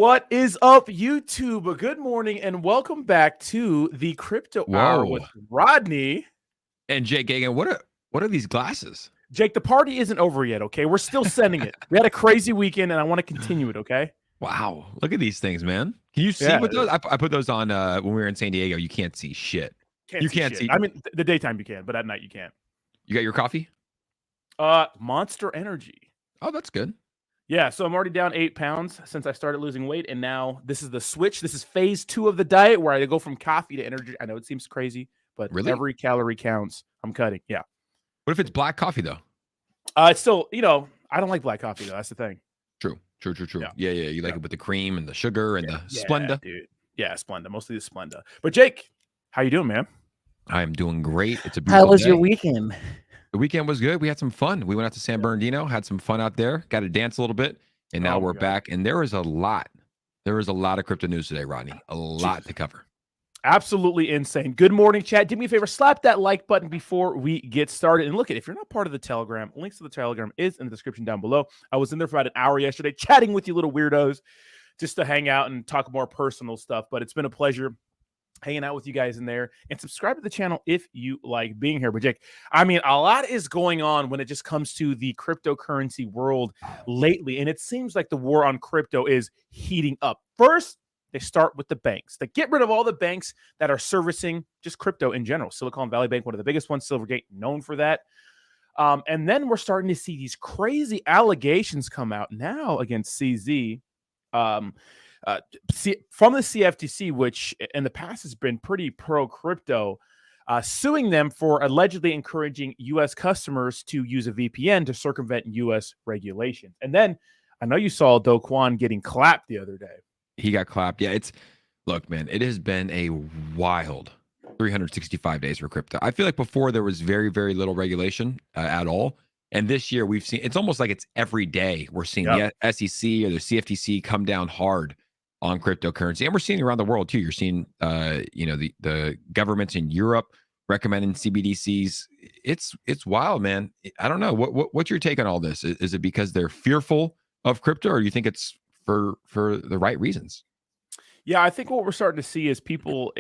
What is up, YouTube? Good morning and welcome back to the Crypto Hour with Rodney and Jake Gagan. What are these glasses? Jake, the party isn't over yet, okay? We're still sending it. We had a crazy weekend and I want to continue it, okay? Wow, look at these things, man. Can you see what those? I put those on when we were in San Diego. You can't see shit. You can't see. I mean, the daytime you can, but at night you can't. You got your coffee? Monster Energy. Oh, that's good. Yeah, so I'm already down 8 pounds since I started losing weight, and now this is the switch. This is phase 2 of the diet where I go from coffee to energy. I know it seems crazy, but every calorie counts. I'm cutting. Yeah. What if it's black coffee though? It's still, I don't like black coffee though. That's the thing. True. Yeah. You like it with the cream and the sugar and the Splenda, dude. Yeah, Splenda. Mostly the Splenda. But Jake, how you doing, man? I am doing great. It's a beautiful How was day. Your weekend? The weekend was good. We had some fun. We went out to San Bernardino, had some fun out there, got to dance a little bit, and now we're back. And there is a lot of crypto news today, Rodney. A lot to cover. Absolutely insane. Good morning, chat. Do me a favor, slap that like button before we get started. And look, if you're not part of the Telegram, links to the Telegram is in the description down below. I was in there for about an hour yesterday chatting with you little weirdos just to hang out and talk more personal stuff. But it's been a pleasure hanging out with you guys in there, and subscribe to the channel if you like being here. But Jake, I mean, a lot is going on when it just comes to the cryptocurrency world lately, and it seems like the war on crypto is heating up. First, they start with the banks. They get rid of all the banks that are servicing just crypto in general. Silicon Valley Bank, one of the biggest ones, Silvergate, known for that. And then we're starting to see these crazy allegations come out now against CZ. From the CFTC, which in the past has been pretty pro-crypto, suing them for allegedly encouraging U.S. customers to use a VPN to circumvent U.S. regulations. And then I know you saw Kwon getting clapped the other day. He got clapped. Yeah, look, man, it has been a wild 365 days for crypto. I feel like before there was very, very little regulation at all. And this year we've seen, it's almost like it's every day we're seeing the SEC or the CFTC come down hard on cryptocurrency. And we're seeing around the world too. You're seeing, the governments in Europe recommending CBDCs. It's wild, man. I don't know. What's your take on all this? Is it because they're fearful of crypto, or do you think it's for the right reasons? Yeah, I think what we're starting to see is people,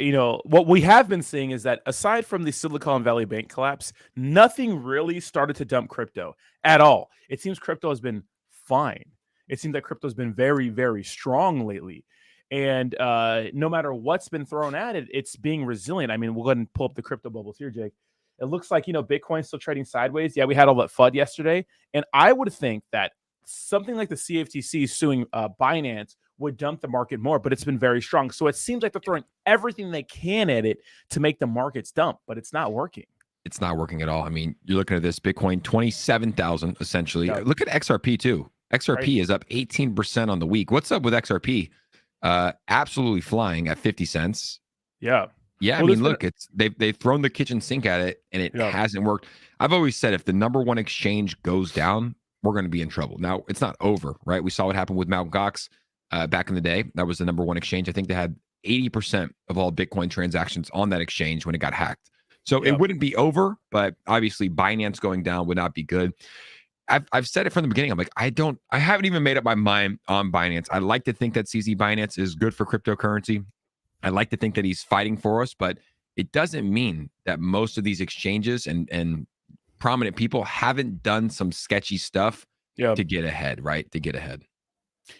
what we have been seeing is that aside from the Silicon Valley Bank collapse, nothing really started to dump crypto at all. It seems crypto has been fine. It seems that crypto has been very, very strong lately. And no matter what's been thrown at it, it's being resilient. I mean, we'll go ahead and pull up the crypto bubbles here, Jake. It looks like, Bitcoin's still trading sideways. Yeah, we had all that FUD yesterday. And I would think that something like the CFTC suing Binance would dump the market more, but it's been very strong. So it seems like they're throwing everything they can at it to make the markets dump, but it's not working. It's not working at all. I mean, you're looking at this Bitcoin, 27,000 essentially. Yeah. Look at XRP too. XRP is up 18% on the week. What's up with XRP? Absolutely flying at 50 cents. Yeah. Yeah, well, I mean, look, they've thrown the kitchen sink at it and it hasn't worked. I've always said if the number one exchange goes down, we're going to be in trouble. Now, it's not over, right? We saw what happened with Mt. Gox back in the day. That was the number one exchange. I think they had 80% of all Bitcoin transactions on that exchange when it got hacked. So it wouldn't be over, but obviously Binance going down would not be good. I've said it from the beginning. I'm like, I haven't even made up my mind on Binance. I like to think that CZ Binance is good for cryptocurrency. I like to think that he's fighting for us, but it doesn't mean that most of these exchanges and prominent people haven't done some sketchy stuff to get ahead, right? To get ahead.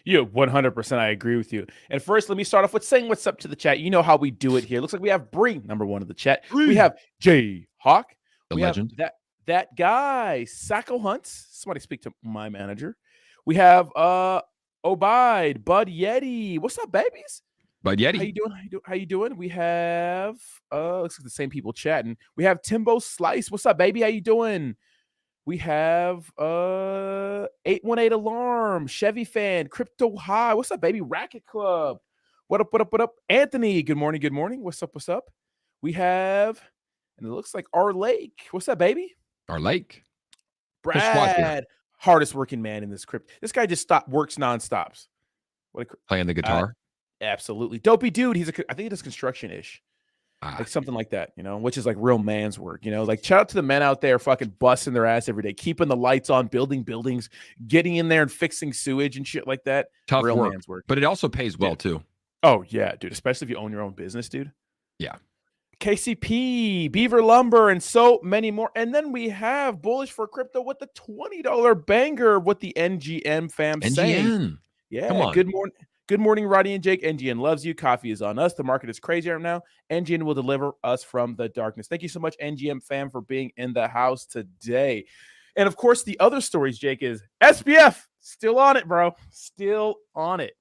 Yeah, 100%. I agree with you. And first, let me start off with saying what's up to the chat. You know how we do it here. Looks like we have Bree, number one of the chat. We have J Hawk, the legend. That guy, Sacco Hunts. Somebody speak to my manager. We have Obaid, Bud Yeti. What's up, babies? Bud Yeti. How you doing? We have looks like the same people chatting. We have Timbo Slice. What's up, baby? How you doing? We have 818 Alarm, Chevy Fan, Crypto High. What's up, baby? Racket Club. What up? Anthony, good morning. What's up? We have, and it looks like Our Lake. What's up, baby? Our Lake. Brad, hardest working man in this crypto. This guy just works nonstops. Playing the guitar. Absolutely. Dopey dude. I think he does construction-ish. Like something like that, which is like real man's work, like shout out to the men out there fucking busting their ass every day, keeping the lights on, building buildings, getting in there and fixing sewage and shit like that. Tough real work, man's work. but it also pays well too. Oh yeah, dude, especially if you own your own business, dude. Yeah. KCP, Beaver Lumber, and so many more. And then we have bullish for crypto with the $20 banger. What the NGM fam saying? Yeah, come on. Good morning. Good morning, Roddy and Jake. NGN loves you. Coffee is on us. The market is crazy right now. NGN will deliver us from the darkness. Thank you so much, NGM fam, for being in the house today. And of course, the other stories, Jake, is SBF still on it, bro. Still on it.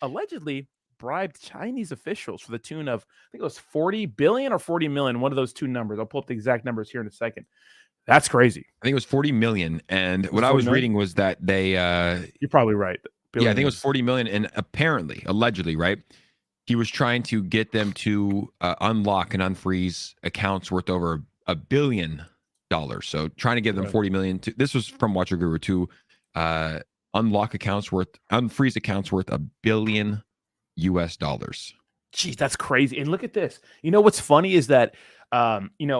Allegedly bribed Chinese officials for the tune of, I think it was 40 billion or 40 million. One of those two numbers. I'll pull up the exact numbers here in a second. That's crazy. I think it was 40 million. And what I was reading was that they you're probably right. Yeah, I think it was 40 million. And apparently, allegedly, right, he was trying to get them to unlock and unfreeze accounts worth over $1 billion. So trying to give them 40 million to, this was from Watcher Guru, to unfreeze accounts worth $1 billion US. Geez, that's crazy. And look at this. What's funny is that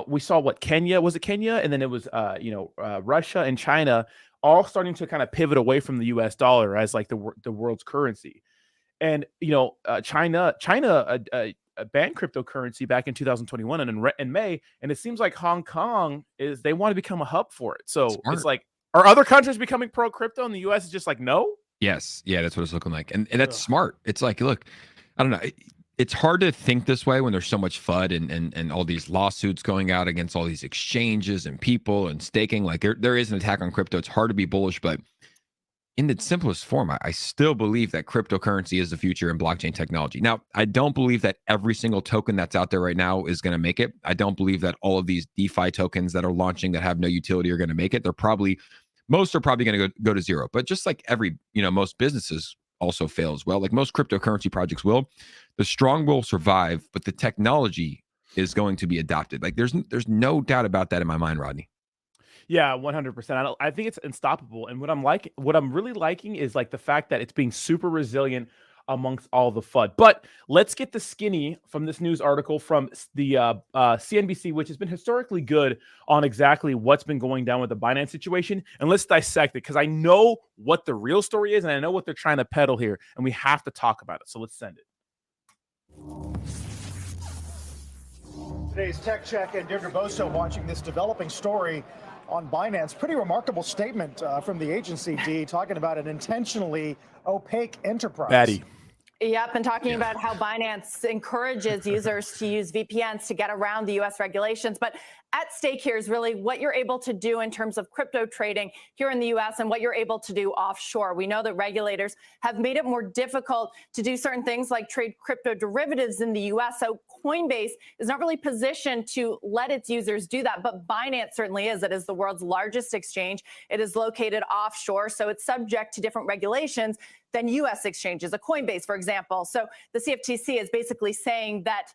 we saw what Kenya, was it Kenya? And then it was Russia and China all starting to kind of pivot away from the US dollar as like the world's currency. And China banned cryptocurrency back in 2021 and in May, and it seems like Hong Kong they want to become a hub for it. So it's like, are other countries becoming pro crypto and the US is just like no? Yes. Yeah, that's what it's looking like. And that's smart. It's like, look, I don't know. It's hard to think this way when there's so much FUD and all these lawsuits going out against all these exchanges and people and staking. Like there is an attack on crypto. It's hard to be bullish, but in its simplest form, I still believe that cryptocurrency is the future in blockchain technology. Now, I don't believe that every single token that's out there right now is going to make it. I don't believe that all of these DeFi tokens that are launching that have no utility are going to make it. Most are probably going to go to zero. But just like most businesses also fail as well. Like most cryptocurrency projects will. The strong will survive, but the technology is going to be adopted. Like there's no doubt about that in my mind, Rodney. Yeah, 100%. I think it's unstoppable. And what I'm really liking is like the fact that it's being super resilient amongst all the FUD. But let's get the skinny from this news article from the CNBC, which has been historically good on exactly what's been going down with the Binance situation. And let's dissect it because I know what the real story is and I know what they're trying to peddle here. And we have to talk about it. So let's send it. Today's Tech Check and Deirdre Boso watching this developing story on Binance. Pretty remarkable statement from the agency, D, talking about an intentionally opaque enterprise. Batty. Yep, and talking about how Binance encourages users to use VPNs to get around the U.S. regulations. But at stake here is really what you're able to do in terms of crypto trading here in the U.S. and what you're able to do offshore. We know that regulators have made it more difficult to do certain things like trade crypto derivatives in the U.S. So Coinbase is not really positioned to let its users do that. But Binance certainly is. It is the world's largest exchange. It is located offshore, so it's subject to different regulations than U.S. exchanges, a Coinbase, for example. So the CFTC is basically saying that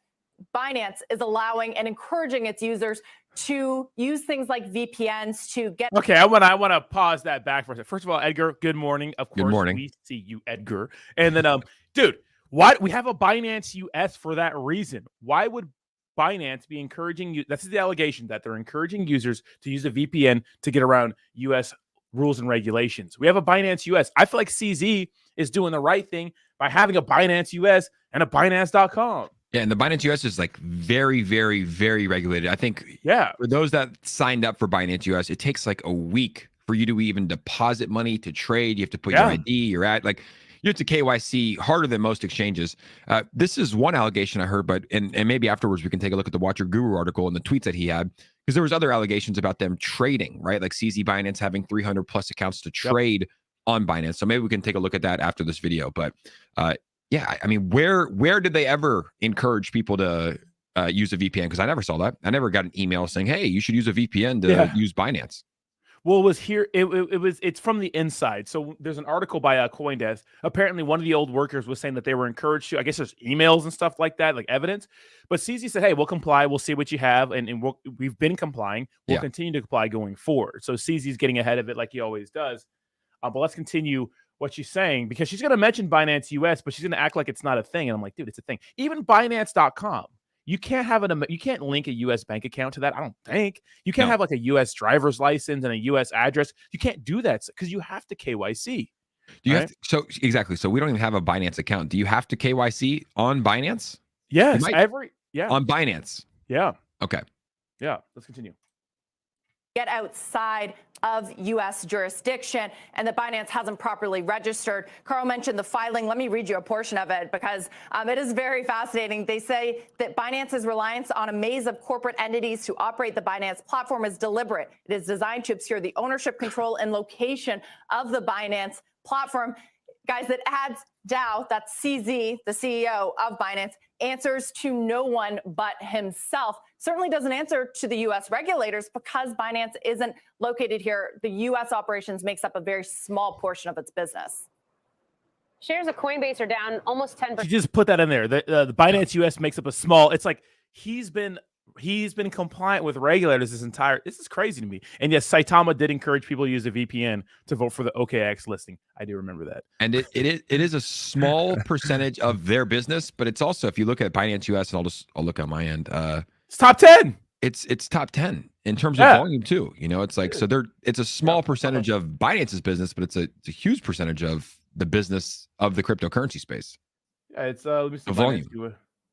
Binance is allowing and encouraging its users to use things like VPNs to get. Okay, I want to pause that back for a second. First of all, Edgar, good morning. Of course, good morning. We see you, Edgar. And then, dude, why we have a Binance US for that reason? Why would Binance be encouraging you? That's the allegation that they're encouraging users to use a VPN to get around U.S. rules and regulations. We have a Binance US. I feel like CZ is doing the right thing by having a Binance US and a Binance.com. Yeah, and the Binance US is like very, very, very regulated. I think for those that signed up for Binance US, it takes like a week for you to even deposit money to trade. You have to put your ID, your ad, like you have to KYC harder than most exchanges. This is one allegation I heard, but and maybe afterwards we can take a look at the Watcher Guru article and the tweets that he had, because there was other allegations about them trading, right? Like CZ Binance having 300 plus accounts to trade on Binance. So maybe we can take a look at that after this video. But yeah, I mean, where did they ever encourage people to use a VPN? Because I never saw that. I never got an email saying, hey, you should use a VPN to use Binance. Well, it was here. It's from the inside. So there's an article by CoinDesk. Apparently, one of the old workers was saying that they were encouraged to. I guess there's emails and stuff like that, like evidence. But CZ said, "Hey, we'll comply. We'll see what you have, and we've been complying. We'll continue to comply going forward." So CZ's getting ahead of it like he always does. But let's continue what she's saying, because she's going to mention Binance US, but she's going to act like it's not a thing. And I'm like, dude, it's a thing. Even Binance.com. You can't have you can't link a U.S. bank account to that. I don't think you can't have like a U.S. driver's license and a U.S. address. You can't do that because you have to KYC. Do you have to, so exactly? So we don't even have a Binance account. Do you have to KYC on Binance? Yes, on Binance. Yeah. Okay. Yeah. Let's continue. Get outside of U.S. jurisdiction and that Binance hasn't properly registered. Carl mentioned the filing. Let me read you a portion of it because it is very fascinating. They say that Binance's reliance on a maze of corporate entities to operate the Binance platform is deliberate. It is designed to obscure the ownership, control, and location of the Binance platform. Guys, that adds Dow, that's CZ, the CEO of Binance, answers to no one but himself. Certainly doesn't answer to the U.S. regulators because Binance isn't located here. The U.S. operations makes up a very small portion of its business. Shares of Coinbase are down almost 10%. You just put that in there. The Binance U.S. makes up a small. It's like he's been compliant with regulators this is crazy to me. And yes, Saitama did encourage people to use a VPN to vote for the OKX listing. I do remember that. And it is a small percentage of their business, but it's also, if you look at Binance US, and I'll look on my end. It's top 10. It's top 10 in terms of volume too. You know, it's like, so it's a small percentage of Binance's business, but it's a huge percentage of the business of the cryptocurrency space. Yeah, it's let me see the volume.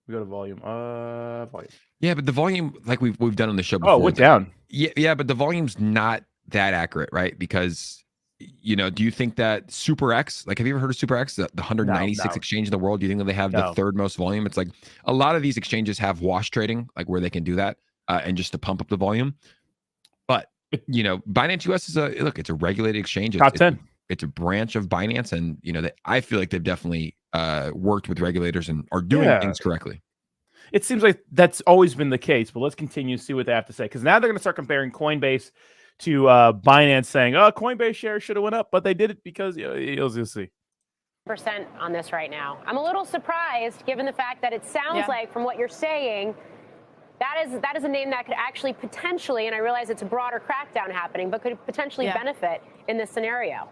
We go to volume. Volume. Yeah, but the volume, like we've done on the show before. Oh, it went down. Yeah, but the volume's not that accurate, right? Because, you know, do you think that Super X, like, have you ever heard of Super X, the 196 exchange in the world? Do you think that they have the third most volume? It's like a lot of these exchanges have wash trading, like where they can do that and just to pump up the volume. But, you know, Binance US is it's a regulated exchange. Top 10. It's a branch of Binance, and you know, I feel like they've definitely worked with regulators and are doing things correctly. It seems like that's always been the case, but let's continue to see what they have to say, because now they're going to start comparing Coinbase to Binance, saying, "Oh, Coinbase shares should have went up," but they did it because you'll see. % on this right now. I'm a little surprised, given the fact that it sounds like, from what you're saying, that is a name that could actually potentially, and I realize it's a broader crackdown happening, but could potentially benefit in this scenario.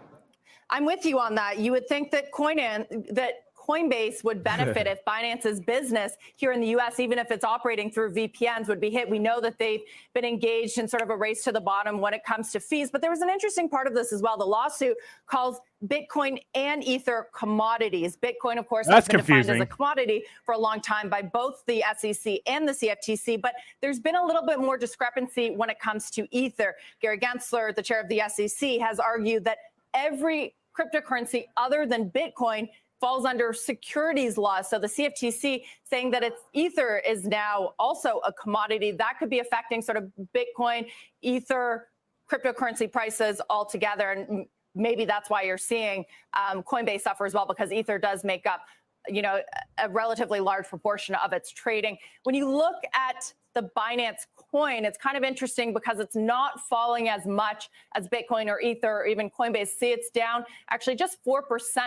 I'm with you on that. You would think that Coinbase would benefit if Binance's business here in the U.S., even if it's operating through VPNs, would be hit. We know that they've been engaged in sort of a race to the bottom when it comes to fees. But there was an interesting part of this as well. The lawsuit calls Bitcoin and Ether commodities. Bitcoin, of course, has been defined as a commodity for a long time by both the SEC and the CFTC. But there's been a little bit more discrepancy when it comes to Ether. Gary Gensler, the chair of the SEC, has argued that every cryptocurrency other than Bitcoin falls under securities laws. So the CFTC saying that Ether is now also a commodity that could be affecting sort of Bitcoin, Ether, cryptocurrency prices altogether. And maybe that's why you're seeing Coinbase suffer as well, because Ether does make up, you know, a relatively large proportion of its trading. When you look at the Binance coin, it's kind of interesting because it's not falling as much as Bitcoin or Ether or even Coinbase. See, it's down actually just 4%,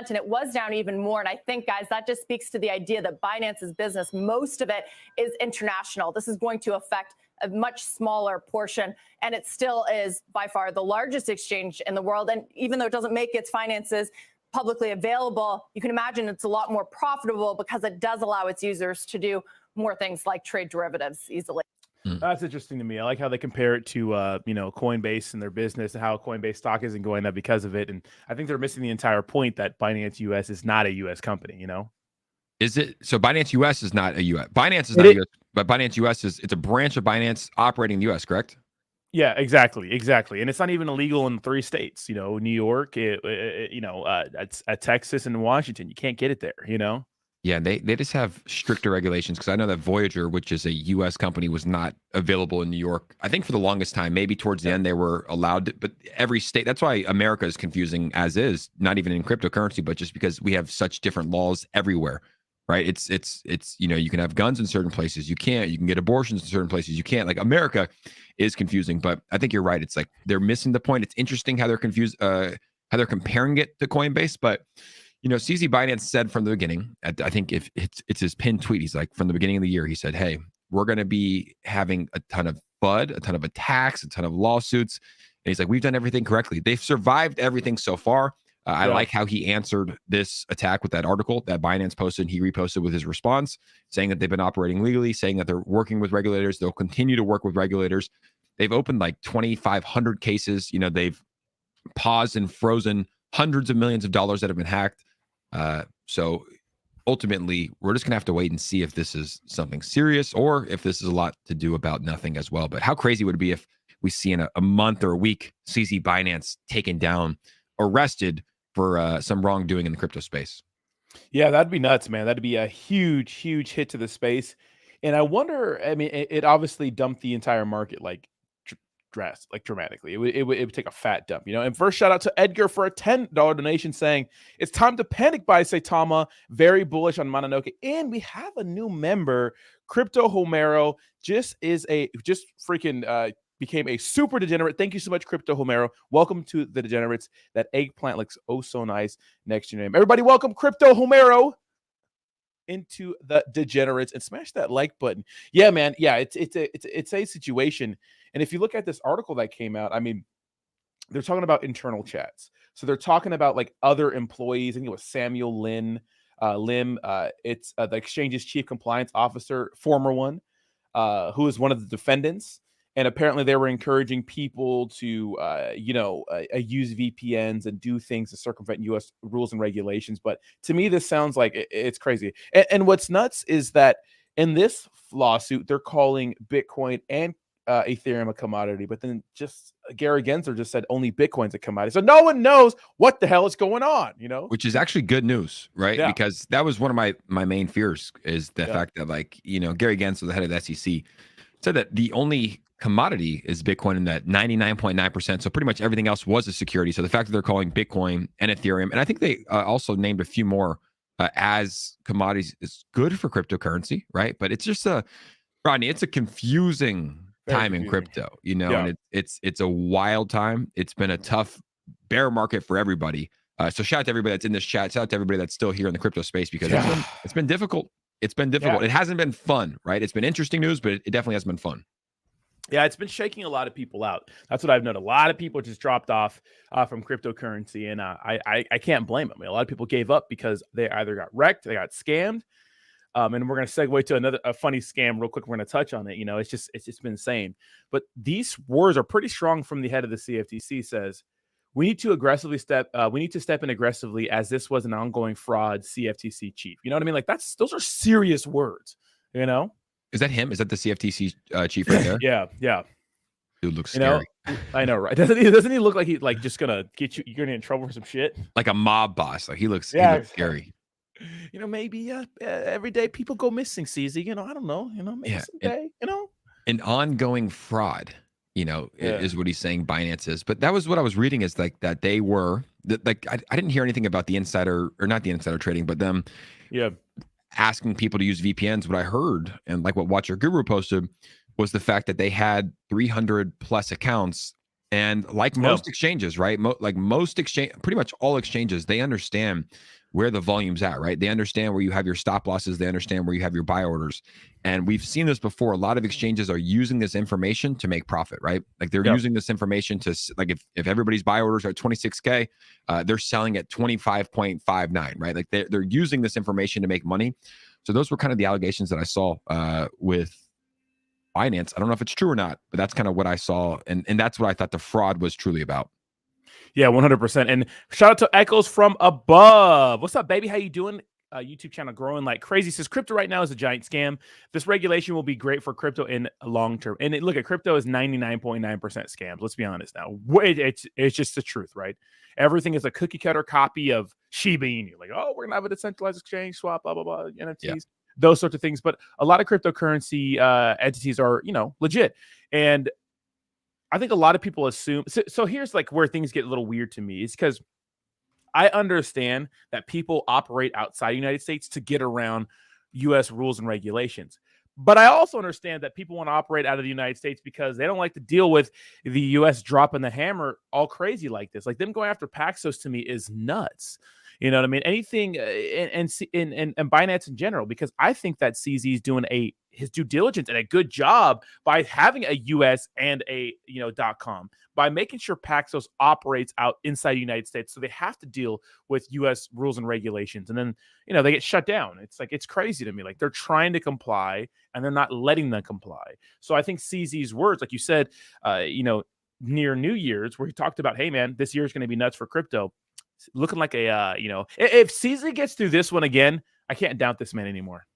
and it was down even more. And I think, guys, that just speaks to the idea that Binance's business, most of it is international. This is going to affect a much smaller portion, and it still is by far the largest exchange in the world. And even though it doesn't make its finances publicly available, you can imagine it's a lot more profitable because it does allow its users to do more things like trade derivatives easily. That's interesting to me. I like how they compare it to, you know, Coinbase and their business and how Coinbase stock isn't going up because of it. And I think they're missing the entire point that Binance US is not a US company, you know? Is it? So Binance US is not a US. Binance is not a US, but Binance US it's a branch of Binance operating in the US, correct? Yeah, exactly. And it's not even illegal in 3 states, you know, New York, Texas and Washington. You can't get it there, you know? Yeah, they just have stricter regulations, because I know that Voyager, which is a U.S. company, was not available in New York. I think for the longest time, maybe towards the end they were allowed to, but every state, that's why America is confusing as is, not even in cryptocurrency, but just because we have such different laws everywhere, right? It's you know, you can have guns in certain places, you can't, you can get abortions in certain places, you can't. Like, America is confusing, but I think you're right. It's like they're missing the point. It's interesting how they're confused, how they're comparing it to Coinbase, but you know, CZ Binance said from the beginning, I think if it's his pinned tweet, he's like, from the beginning of the year, he said, hey, we're going to be having a ton of FUD, a ton of attacks, a ton of lawsuits. And he's like, we've done everything correctly. They've survived everything so far. I like how he answered this attack with that article that Binance posted. He reposted with his response saying that they've been operating legally, saying that they're working with regulators. They'll continue to work with regulators. They've opened like 2,500 cases. They've paused and frozen hundreds of millions of dollars that have been hacked. So ultimately, we're just going to have to wait and see if this is something serious or if this is a lot to do about nothing as well. But how crazy would it be if we see in a month or a week, CZ Binance taken down, arrested for some wrongdoing in the crypto space? Yeah, that'd be nuts, man. That'd be a huge, huge hit to the space. And I wonder, I mean, it obviously dumped the entire market dramatically. It would take a fat dump, And first, shout out to Edgar for a $10 donation saying, "It's time to panic by Saitama. Very bullish on Mononoke." And we have a new member, Crypto Homero, became a super degenerate. Thank you so much, Crypto Homero. Welcome to the degenerates. That eggplant looks oh so nice next to your name. Everybody, welcome Crypto Homero into the degenerates and smash that like button. Yeah, man. Yeah, it's a situation. And if you look at this article that came out, I mean, they're talking about internal chats. So they're talking about like other employees. I think it was Samuel Lim. It's the exchange's chief compliance officer, former one, who is one of the defendants. And apparently they were encouraging people to, use VPNs and do things to circumvent U.S. rules and regulations. But to me, this sounds like it's crazy. And what's nuts is that in this lawsuit, they're calling Bitcoin and Ethereum a commodity. But then just Gary Gensler just said only Bitcoin's a commodity. So no one knows what the hell is going on, Which is actually good news, right? Yeah. Because that was one of my main fears is the fact that, Gary Gensler, the head of the SEC, said that the only commodity is Bitcoin in that 99.9%. So pretty much everything else was a security. So the fact that they're calling Bitcoin and Ethereum, and I think they also named a few more as commodities, is good for cryptocurrency, right? But it's just Rodney, it's a confusing time in crypto, and it's a wild time. It's been a tough bear market for everybody. So shout out to everybody that's in this chat. Shout out to everybody that's still here in the crypto space because it's been difficult. It's been difficult. Yeah. It hasn't been fun, right? It's been interesting news, but it definitely hasn't been fun. Yeah, it's been shaking a lot of people out. That's what I've noticed. A lot of people just dropped off from cryptocurrency, and I can't blame them. A lot of people gave up because they either got wrecked, they got scammed, and we're going to segue to a funny scam real quick. We're going to touch on it. It's just been insane. But these words are pretty strong from the head of the CFTC. Says we need to step in aggressively as this was an ongoing fraud. CFTC chief. You know what I mean? Like those are serious words. Is that him? Is that the CFTC chief right there? Yeah. Dude looks scary. I know, right? Doesn't he look like he's like just gonna get you? You're gonna get in trouble for some shit. Like a mob boss. Like he looks scary. Maybe every day people go missing. CZ. I don't know. Maybe someday. An ongoing fraud. Is what he's saying. Binance is, but that was what I was reading. Is like that they were like I didn't hear anything about the insider or not the insider trading, but them. Yeah. Asking people to use VPNs. What I heard and like what Watcher Guru posted was the fact that they had 300 plus accounts, and like most exchanges, right? Pretty much all exchanges, they understand where the volume's at, right? They understand where you have your stop losses. They understand where you have your buy orders. And we've seen this before. A lot of exchanges are using this information to make profit, right? Like they're using this information to, like if everybody's buy orders are at 26K, they're selling at 25.59, right? Like they're using this information to make money. So those were kind of the allegations that I saw with Binance. I don't know if it's true or not, but that's kind of what I saw. And that's what I thought the fraud was truly about. Yeah, 100%. And shout out to Echoes from Above. What's up, baby? How you doing? YouTube channel growing like crazy. Says crypto right now is a giant scam. This regulation will be great for crypto in long term. And look at crypto is 99.9% scams. Let's be honest now. It's just the truth, right? Everything is a cookie cutter copy of Shiba Inu. Like, we're gonna have a decentralized exchange, swap, blah blah blah, NFTs, those sorts of things. But a lot of cryptocurrency entities are legit. And I think a lot of people assume. So here's like where things get a little weird to me is because I understand that people operate outside the United States to get around U.S. rules and regulations. But I also understand that people want to operate out of the United States because they don't like to deal with the U.S. dropping the hammer all crazy like this. Like them going after Paxos to me is nuts. You know what I mean? Anything and Binance in general, because I think that CZ is doing his due diligence and a good job by having a US and a .com, by making sure Paxos operates out inside the United States. So they have to deal with US rules and regulations. And then, they get shut down. It's crazy to me. Like, they're trying to comply and they're not letting them comply. So I think CZ's words, like you said, near New Year's, where he talked about, hey man, this year is going to be nuts for crypto. Looking like if CZ gets through this one again, I can't doubt this man anymore.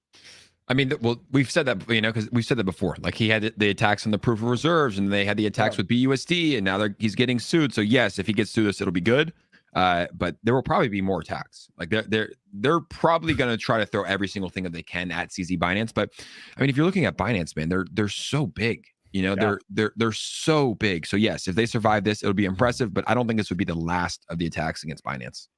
I mean, well, we've said that, because we've said that before. Like, he had the attacks on the proof of reserves, and they had the attacks with BUSD, and now he's getting sued. So yes, if he gets through this, it'll be good. But there will probably be more attacks. Like, they're probably going to try to throw every single thing that they can at CZ Binance. But I mean, if you're looking at Binance, man, they're so big. They're so big. So yes, if they survive this, it'll be impressive. But I don't think this would be the last of the attacks against Binance.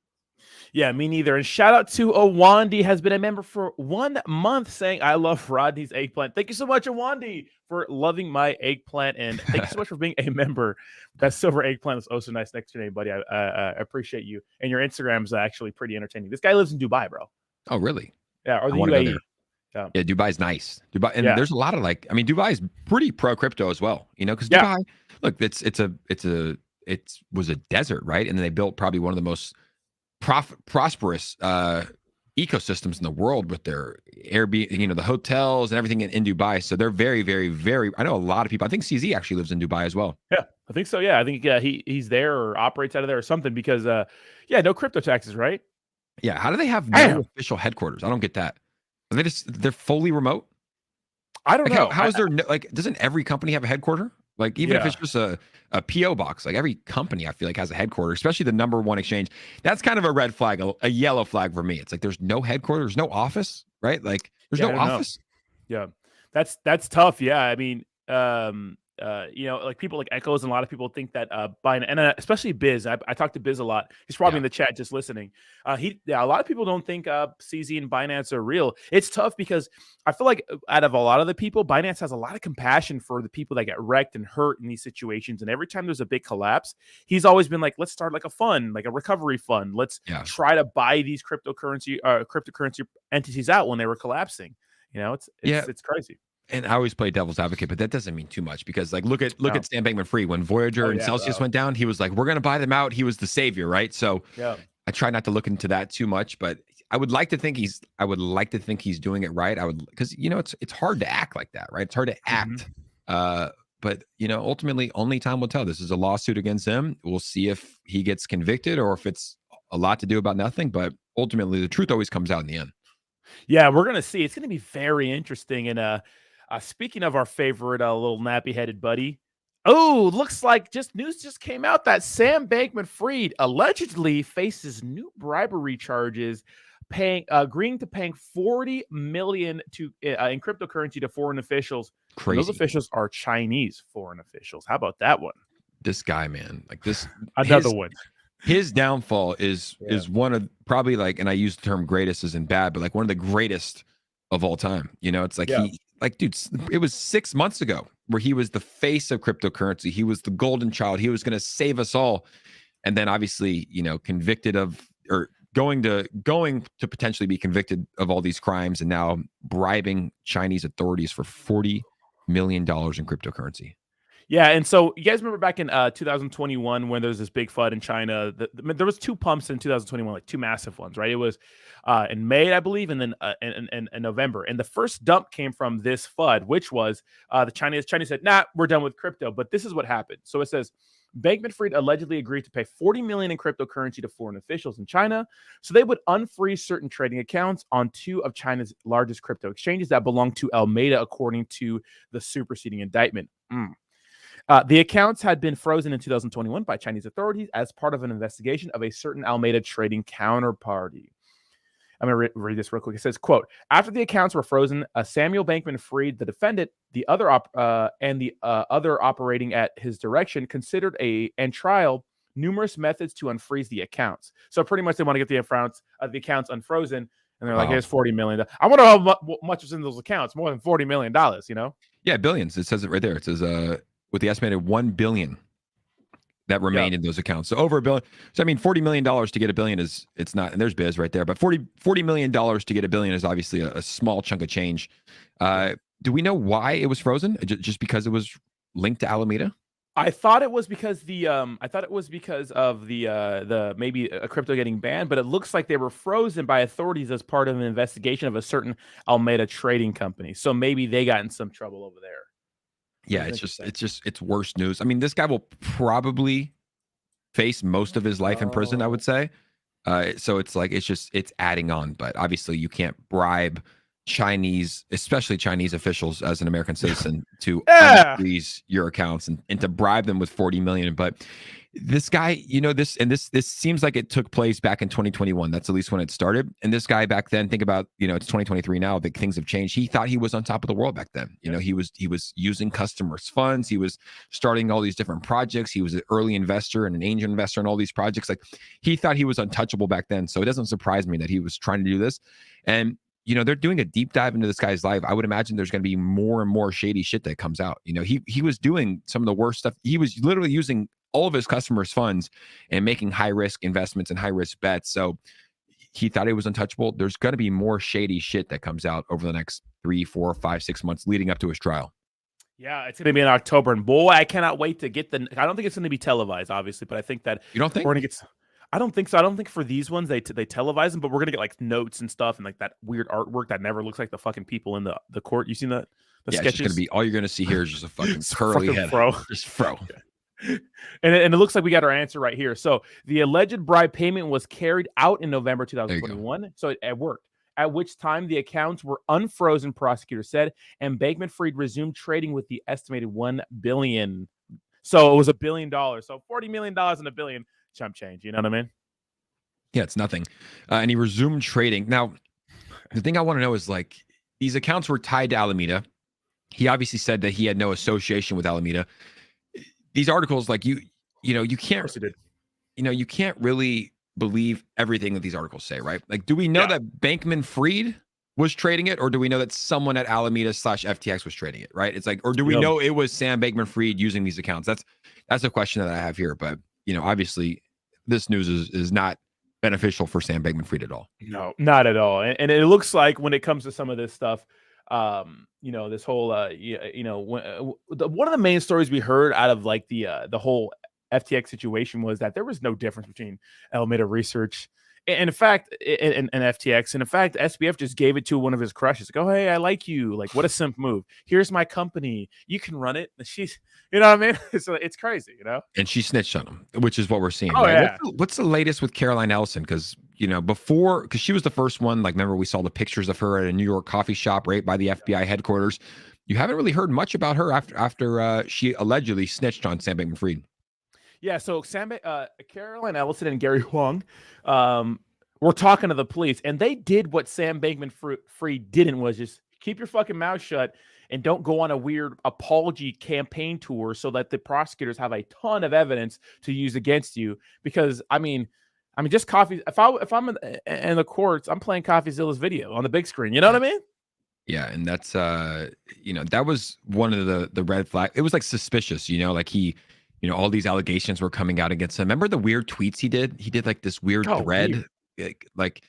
Yeah, me neither. And shout out to Awandi, has been a member for 1 month, saying, I love Rodney's eggplant. Thank you so much, Awandi, for loving my eggplant. And thank you so much for being a member. That silver eggplant is oh so nice next to your name, buddy. I appreciate you. And your Instagram is actually pretty entertaining. This guy lives in Dubai, bro. Oh, really? Yeah, or the UAE. Yeah, Dubai's nice. Dubai, and there's a lot of Dubai is pretty pro crypto as well. Because Dubai, look, it was a desert, right? And then they built probably one of the most prosperous ecosystems in the world with their Airbnb, the hotels and everything in Dubai. So they're very, very, very. I know a lot of people. I think CZ actually lives in Dubai as well. Yeah, I think so. Yeah, I think he's there or operates out of there or something because no crypto taxes, right? Yeah. How do they have no official headquarters? I don't get that. They're fully remote? I don't know. How is there doesn't every company have a headquarter? Like, even if it's just a PO box, like every company I feel like has a headquarters, especially the number one exchange. That's kind of a red flag, a yellow flag for me. It's like there's no headquarters, no office, right? Like there's no office. Yeah. That's tough. Yeah. I mean, like people like Echoes, and a lot of people think that Binance, and especially Biz. I talked to Biz a lot. He's probably in the chat just listening. A lot of people don't think CZ and Binance are real. It's tough because I feel like out of a lot of the people, Binance has a lot of compassion for the people that get wrecked and hurt in these situations. And every time there's a big collapse, he's always been like, let's start like a fund, like a recovery fund. Let's try to buy these cryptocurrency entities out when they were collapsing. It's crazy. And I always play devil's advocate, but that doesn't mean too much because, like, look at Sam Bankman-Fried. When Voyager and Celsius went down, he was like, "We're going to buy them out." He was the savior, right? So I try not to look into that too much, but I would like to think he's doing it right. Because it's hard to act like that, right? It's hard to act, but ultimately, only time will tell. This is a lawsuit against him. We'll see if he gets convicted or if it's a lot to do about nothing. But ultimately, the truth always comes out in the end. Yeah, we're gonna see. It's gonna be very interesting. And speaking of our favorite little nappy-headed buddy, looks like news just came out that Sam Bankman-Fried allegedly faces new bribery charges, agreeing to paying $40 million in cryptocurrency to foreign officials. Crazy. Those officials are Chinese foreign officials. How about that one? This guy, man, like this another one. His downfall is one of probably and I use the term greatest isn't bad, but like one of the greatest of all time. It's like dude, it was 6 months ago where he was the face of cryptocurrency. He was the golden child. He was going to save us all. And then obviously, convicted of or going to potentially be convicted of all these crimes and now bribing Chinese authorities for $40 million in cryptocurrency. Yeah, and so you guys remember back in 2021 when there was this big flood in China? There was two pumps in 2021, like two massive ones, right? It was in May, I believe, and then in November. And the first dump came from this flood, which was the Chinese said, "Nah, we're done with crypto." But this is what happened. So it says Bankman-Fried allegedly agreed to pay $40 million in cryptocurrency to foreign officials in China, so they would unfreeze certain trading accounts on two of China's largest crypto exchanges that belong to Alameda, according to the superseding indictment. The accounts had been frozen in 2021 by Chinese authorities as part of an investigation of a certain Alameda trading counterparty. I'm going to read this real quick. It says, quote, after the accounts were frozen, Samuel Bankman-Fried, the defendant, the other other operating at his direction, considered and trial numerous methods to unfreeze the accounts. So pretty much they want to get the accounts unfrozen. And they're like, here's $40 million. I wonder how much was in those accounts. More than $40 million, Yeah, billions. It says it right there. It says, with the estimated $1 billion that remain in those accounts. So over $1 billion. So I mean, $40 million to get $1 billion it's not, and there's biz right there, but $40 million to get $1 billion is obviously a small chunk of change. Do we know why it was frozen? Just because it was linked to Alameda? I thought it was because of the maybe a crypto getting banned, but it looks like they were frozen by authorities as part of an investigation of a certain Alameda trading company. So maybe they got in some trouble over there. Yeah, it's worse news. I mean, this guy will probably face most of his life in prison, I would say. So it's like it's adding on, but obviously you can't bribe Chinese, especially Chinese officials as an American citizen to freeze your accounts and to bribe them with 40 million. But this guy, this seems like it took place back in 2021. That's at least when it started. And this guy back then, think about, it's 2023 now, big things have changed. He thought he was on top of the world back then. He was using customers' funds. He was starting all these different projects. He was an early investor and an angel investor in all these projects. Like, he thought he was untouchable back then. So it doesn't surprise me that he was trying to do this. And they're doing a deep dive into this guy's life. I would imagine there's going to be more and more shady shit that comes out. He was doing some of the worst stuff. He was literally using all of his customers' funds and making high risk investments and high risk bets. So he thought he was untouchable. There's going to be more shady shit that comes out over the next 3, 4, 5, 6 months leading up to his trial. Yeah, it's going to be in October, and boy, I cannot wait to get I don't think it's going to be televised, obviously, but I think that you don't think we're going to get. I don't think so. I don't think for these ones they televise them, but we're gonna get like notes and stuff and like that weird artwork that never looks like the fucking people in the court. You seen that? The sketches? It's gonna be all you're gonna see here is just a fucking curly head, fro. Just fro. And it looks like we got our answer right here. So the alleged bribe payment was carried out in November 2021. So it worked. At which time the accounts were unfrozen, prosecutor said, and Bankman-Fried resumed trading with the estimated $1 billion. So it was $1 billion. So $40 million and $1 billion. Chump change, you know what I mean? Yeah, it's nothing. And he resumed trading. Now, the thing I want to know is, like, these accounts were tied to Alameda. He obviously said that he had no association with Alameda. These articles, like, you can't, you can't really believe everything that these articles say, right? Like, do we know that Bankman-Fried was trading it, or do we know that someone at Alameda/FTX was trading it, right? It's like, or do we know it was Sam Bankman-Fried using these accounts? That's a question that I have here, but obviously this news is not beneficial for Sam Bankman-Fried at all. No, not at all. And it looks like when it comes to some of this stuff, this whole, one of the main stories we heard out of like the whole FTX situation was that there was no difference between Alameda Research and in fact, and FTX. And in fact, SBF just gave it to one of his crushes. Like, oh, hey, I like you. Like, what a simp move. Here's my company. You can run it. She's, you know what I mean? It's crazy, And she snitched on him, which is what we're seeing. Oh, right? Yeah. What's the latest with Caroline Ellison? Because, because she was the first one, like, remember we saw the pictures of her at a New York coffee shop right by the FBI headquarters. You haven't really heard much about her after she allegedly snitched on Sam Bankman-Fried. Yeah, so Caroline Ellison and Gary Huang were talking to the police, and they did what Sam Bankman-Fried didn't, was just keep your fucking mouth shut and don't go on a weird apology campaign tour so that the prosecutors have a ton of evidence to use against you. Because, I mean, just coffee. If I'm in the courts, I'm playing CoffeeZilla's video on the big screen. You know what I mean? Yeah, and that's that was one of the red flags. It was like suspicious, like he. All these allegations were coming out against him. Remember the weird tweets he did? He did like this weird thread. Weird. Like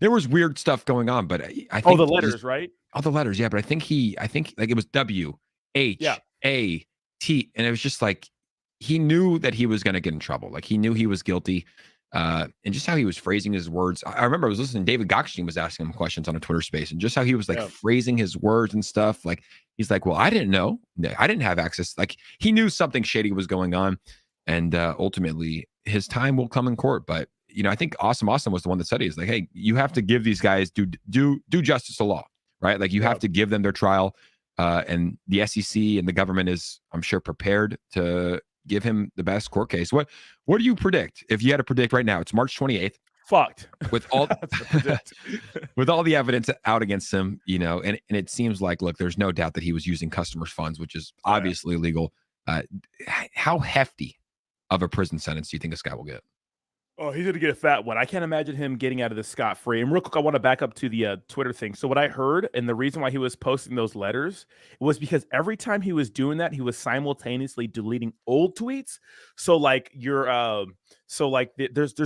there was weird stuff going on, but I think the letters, right? All the letters, yeah. But I think like it was WHAT, and it was just like he knew that he was going to get in trouble. Like he knew he was guilty, and just how he was phrasing his words. I remember I was listening. David Gokhshtein was asking him questions on a Twitter space, and just how he was like phrasing his words and stuff. Like he's like, "Well, I didn't know. I didn't have access." Like he knew something shady was going on, and ultimately his time will come in court. But I think Awesome was the one that said he's like, "Hey, you have to give these guys do justice to law, right? Like you have to give them their trial." And the SEC and the government is, I'm sure, prepared to give him the best court case. What do you predict? If you had to predict right now, it's March 28th. Fucked. With all with all the evidence out against him, and it seems like, look, there's no doubt that he was using customers' funds, which is obviously illegal. How hefty of a prison sentence do you think this guy will get? Oh, he's gonna get a fat one. I can't imagine him getting out of this scot-free. And real quick, I want to back up to the Twitter thing. So what I heard, and the reason why he was posting those letters, was because every time he was doing that, he was simultaneously deleting old tweets. So like there's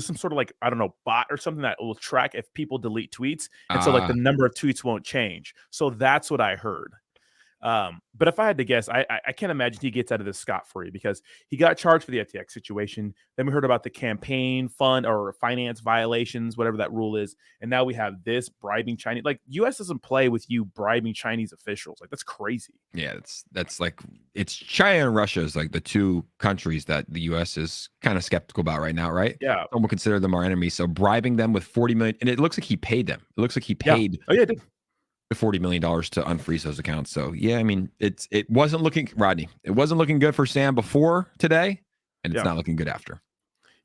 some sort of like, I don't know, bot or something that will track if people delete tweets, and so like the number of tweets won't change. So that's what I heard. But if I had to guess, I can't imagine he gets out of this scot-free, because he got charged for the FTX situation. Then we heard about the campaign fund or finance violations, whatever that rule is. And now we have this bribing Chinese. Like, US doesn't play with you bribing Chinese officials. Like, that's crazy. Yeah, that's like, it's China and Russia is like the two countries that the US is kind of skeptical about right now, right? Yeah. Some will consider them our enemies. So bribing them with 40 million, and it looks like he paid them. It looks like he paid. Yeah. Oh, yeah, it did. $40 million to unfreeze those accounts. So yeah, I mean, it wasn't looking, Rodney, it wasn't looking good for Sam before today, and it's not looking good after.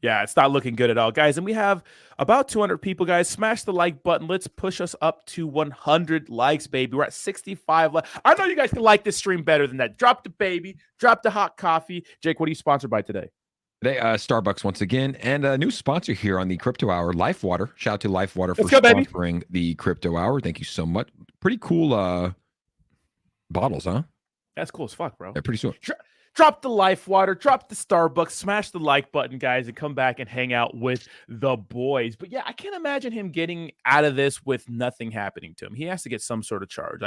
Yeah, it's not looking good at all, guys. And we have about 200 people, guys. Smash the like button. Let's push us up to 100 likes, baby. We're at 65 likes. I know you guys can like this stream better than that. Drop the baby. Drop the hot coffee. Jake, what are you sponsored by today? Today, Starbucks once again, and a new sponsor here on the Crypto Hour, LifeWater. Shout out to LifeWater for sponsoring the Crypto Hour. Thank you so much. Pretty cool bottles, huh? That's cool as fuck, bro. They're pretty cool. Drop the LifeWater, drop the Starbucks, smash the like button, guys, and come back and hang out with the boys. But yeah, I can't imagine him getting out of this with nothing happening to him. He has to get some sort of charge,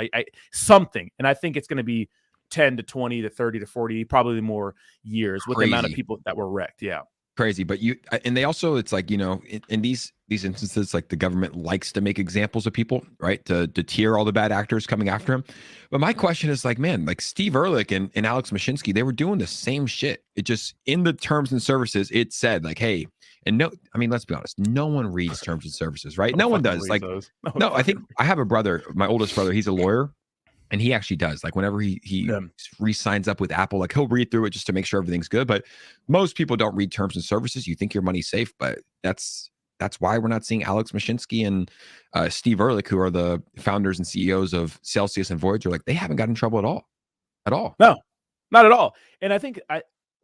something. And I think it's going to be 10 to 20 to 30 to 40, probably more years with the amount of people that were wrecked. Yeah. Crazy. But and they also, it's like, you know, in these instances, like the government likes to make examples of people, right? To tier all the bad actors coming after him. But my question is like, man, like Steve Ehrlich and Alex Mashinsky, they were doing the same shit. It just, in the terms and services, it said like, hey, and no, I mean, let's be honest, no one reads terms and services, right? No one does. Like, no, I think I have a brother, my oldest brother, he's a lawyer. And he actually does. Like whenever he re-signs up with Apple, like he'll read through it just to make sure everything's good. But most people don't read terms and services. You think your money's safe, but that's why we're not seeing Alex Mashinsky and Steve Ehrlich, who are the founders and CEOs of Celsius and Voyager. Like they haven't got in trouble at all. No, not at all. And I think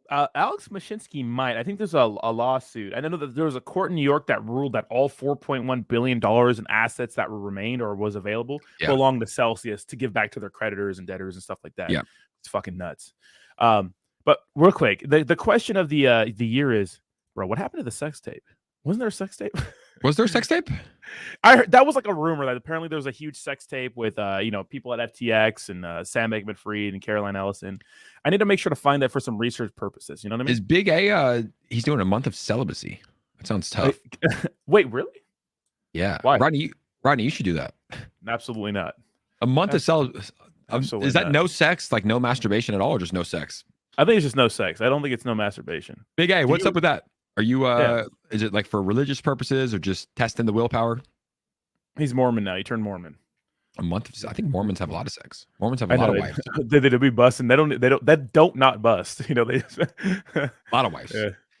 Alex Mashinsky might. I think there's a lawsuit. I know that there was a court in New York that ruled that all $4.1 billion in assets that were remained or was available belonged to Celsius to give back to their creditors and debtors and stuff like that. Yeah, it's fucking nuts. But real quick, the question of the year is, bro, what happened to the sex tape? Wasn't there a sex tape? Was there a sex tape? I heard that was like a rumor that apparently there was a huge sex tape with people at FTX and Sam Bankman-Fried and Caroline Ellison. I need to make sure to find that for some research purposes. You know what I mean? Is Big A he's doing a month of celibacy. That sounds tough. Wait, really? Yeah. Why? Rodney, you should do that. Absolutely not. A month of celibacy. Is that no sex, like no masturbation at all, or just no sex? I think it's just no sex. I don't think it's no masturbation. Big A, what's up with that? Are you is it like for religious purposes or just testing the willpower? He's Mormon now. He turned Mormon. A month of, I think Mormons have a lot of sex. Mormons have a lot of wives. They be busting. They don't not bust. You know, they a lot of wives.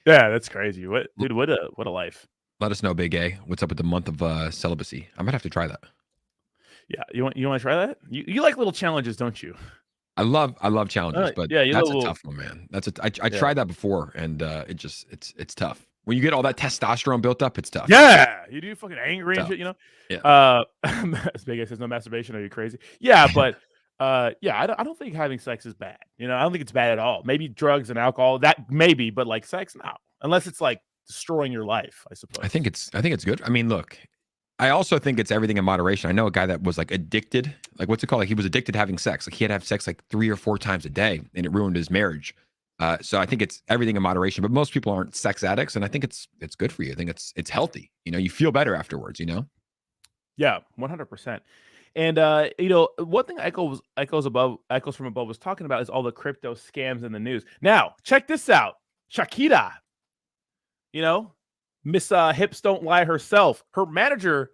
Yeah, that's crazy. What a life. Let us know, Big A. What's up with the month of celibacy? I might have to try that. Yeah, you want to try that? You like little challenges, don't you? I love challenges, but yeah, that's a tough one, man. I tried that before, and it's tough. When you get all that testosterone built up, it's tough. Yeah, you do fucking angry and shit, you know. Yeah. As Big A says, no masturbation. Are you crazy? Yeah, but yeah, I don't think having sex is bad. You know, I don't think it's bad at all. Maybe drugs and alcohol, that maybe, but like sex, no. Unless it's like destroying your life, I suppose. I think it's good. I mean, look. I also think it's everything in moderation. I know a guy that was like addicted, like what's it called? Like he was addicted to having sex. Like he had to have sex like 3 or 4 times a day, and it ruined his marriage. So I think it's everything in moderation. But most people aren't sex addicts, and I think it's good for you. I think it's healthy. You know, you feel better afterwards. You know. Yeah, 100%. And one thing Echoes from above was talking about is all the crypto scams in the news. Now, check this out, Shakira. You know. Miss Hips Don't Lie herself. Her manager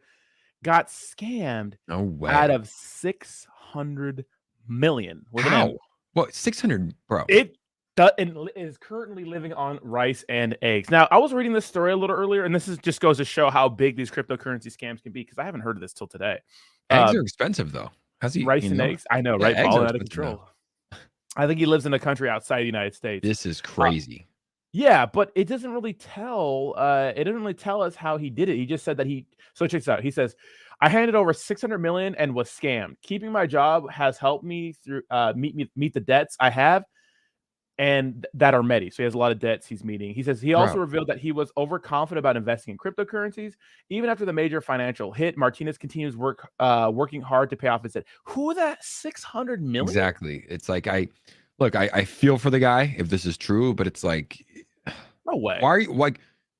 got scammed out of $600 million. How? Well, 600, bro. It is currently living on rice and eggs. Now, I was reading this story a little earlier, and this just goes to show how big these cryptocurrency scams can be, because I haven't heard of this till today. Eggs are expensive, though. Rice and eggs? I know, right? Balling out of control. I think he lives in a country outside the United States. This is crazy. Yeah, but it doesn't really tell. It doesn't really tell us how he did it. He just said that So check this out. He says, "I handed over 600 million and was scammed. Keeping my job has helped me through meet the debts I have and that are many." So he has a lot of debts he's meeting. He says he also revealed that he was overconfident about investing in cryptocurrencies. Even after the major financial hit, Martinez continues working hard to pay off his debt. Who that 600 million? Exactly. It's like I feel for the guy if this is true, but it's like, no way.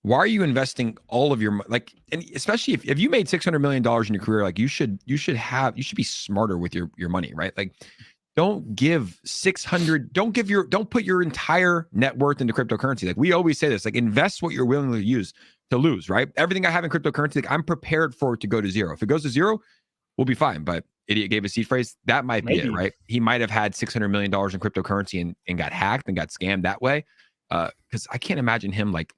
Why are you investing all of your and especially if you made $600 million in your career, like you should be smarter with your money, right? Like don't put your entire net worth into cryptocurrency. Like we always say this, like invest what you're willing to use to lose, right? Everything I have in cryptocurrency, like I'm prepared for it to go to zero. If it goes to zero, we'll be fine. But idiot gave a seed phrase. That might be it, right? He might have had $600 million in cryptocurrency and got hacked and got scammed that way. Because I can't imagine him like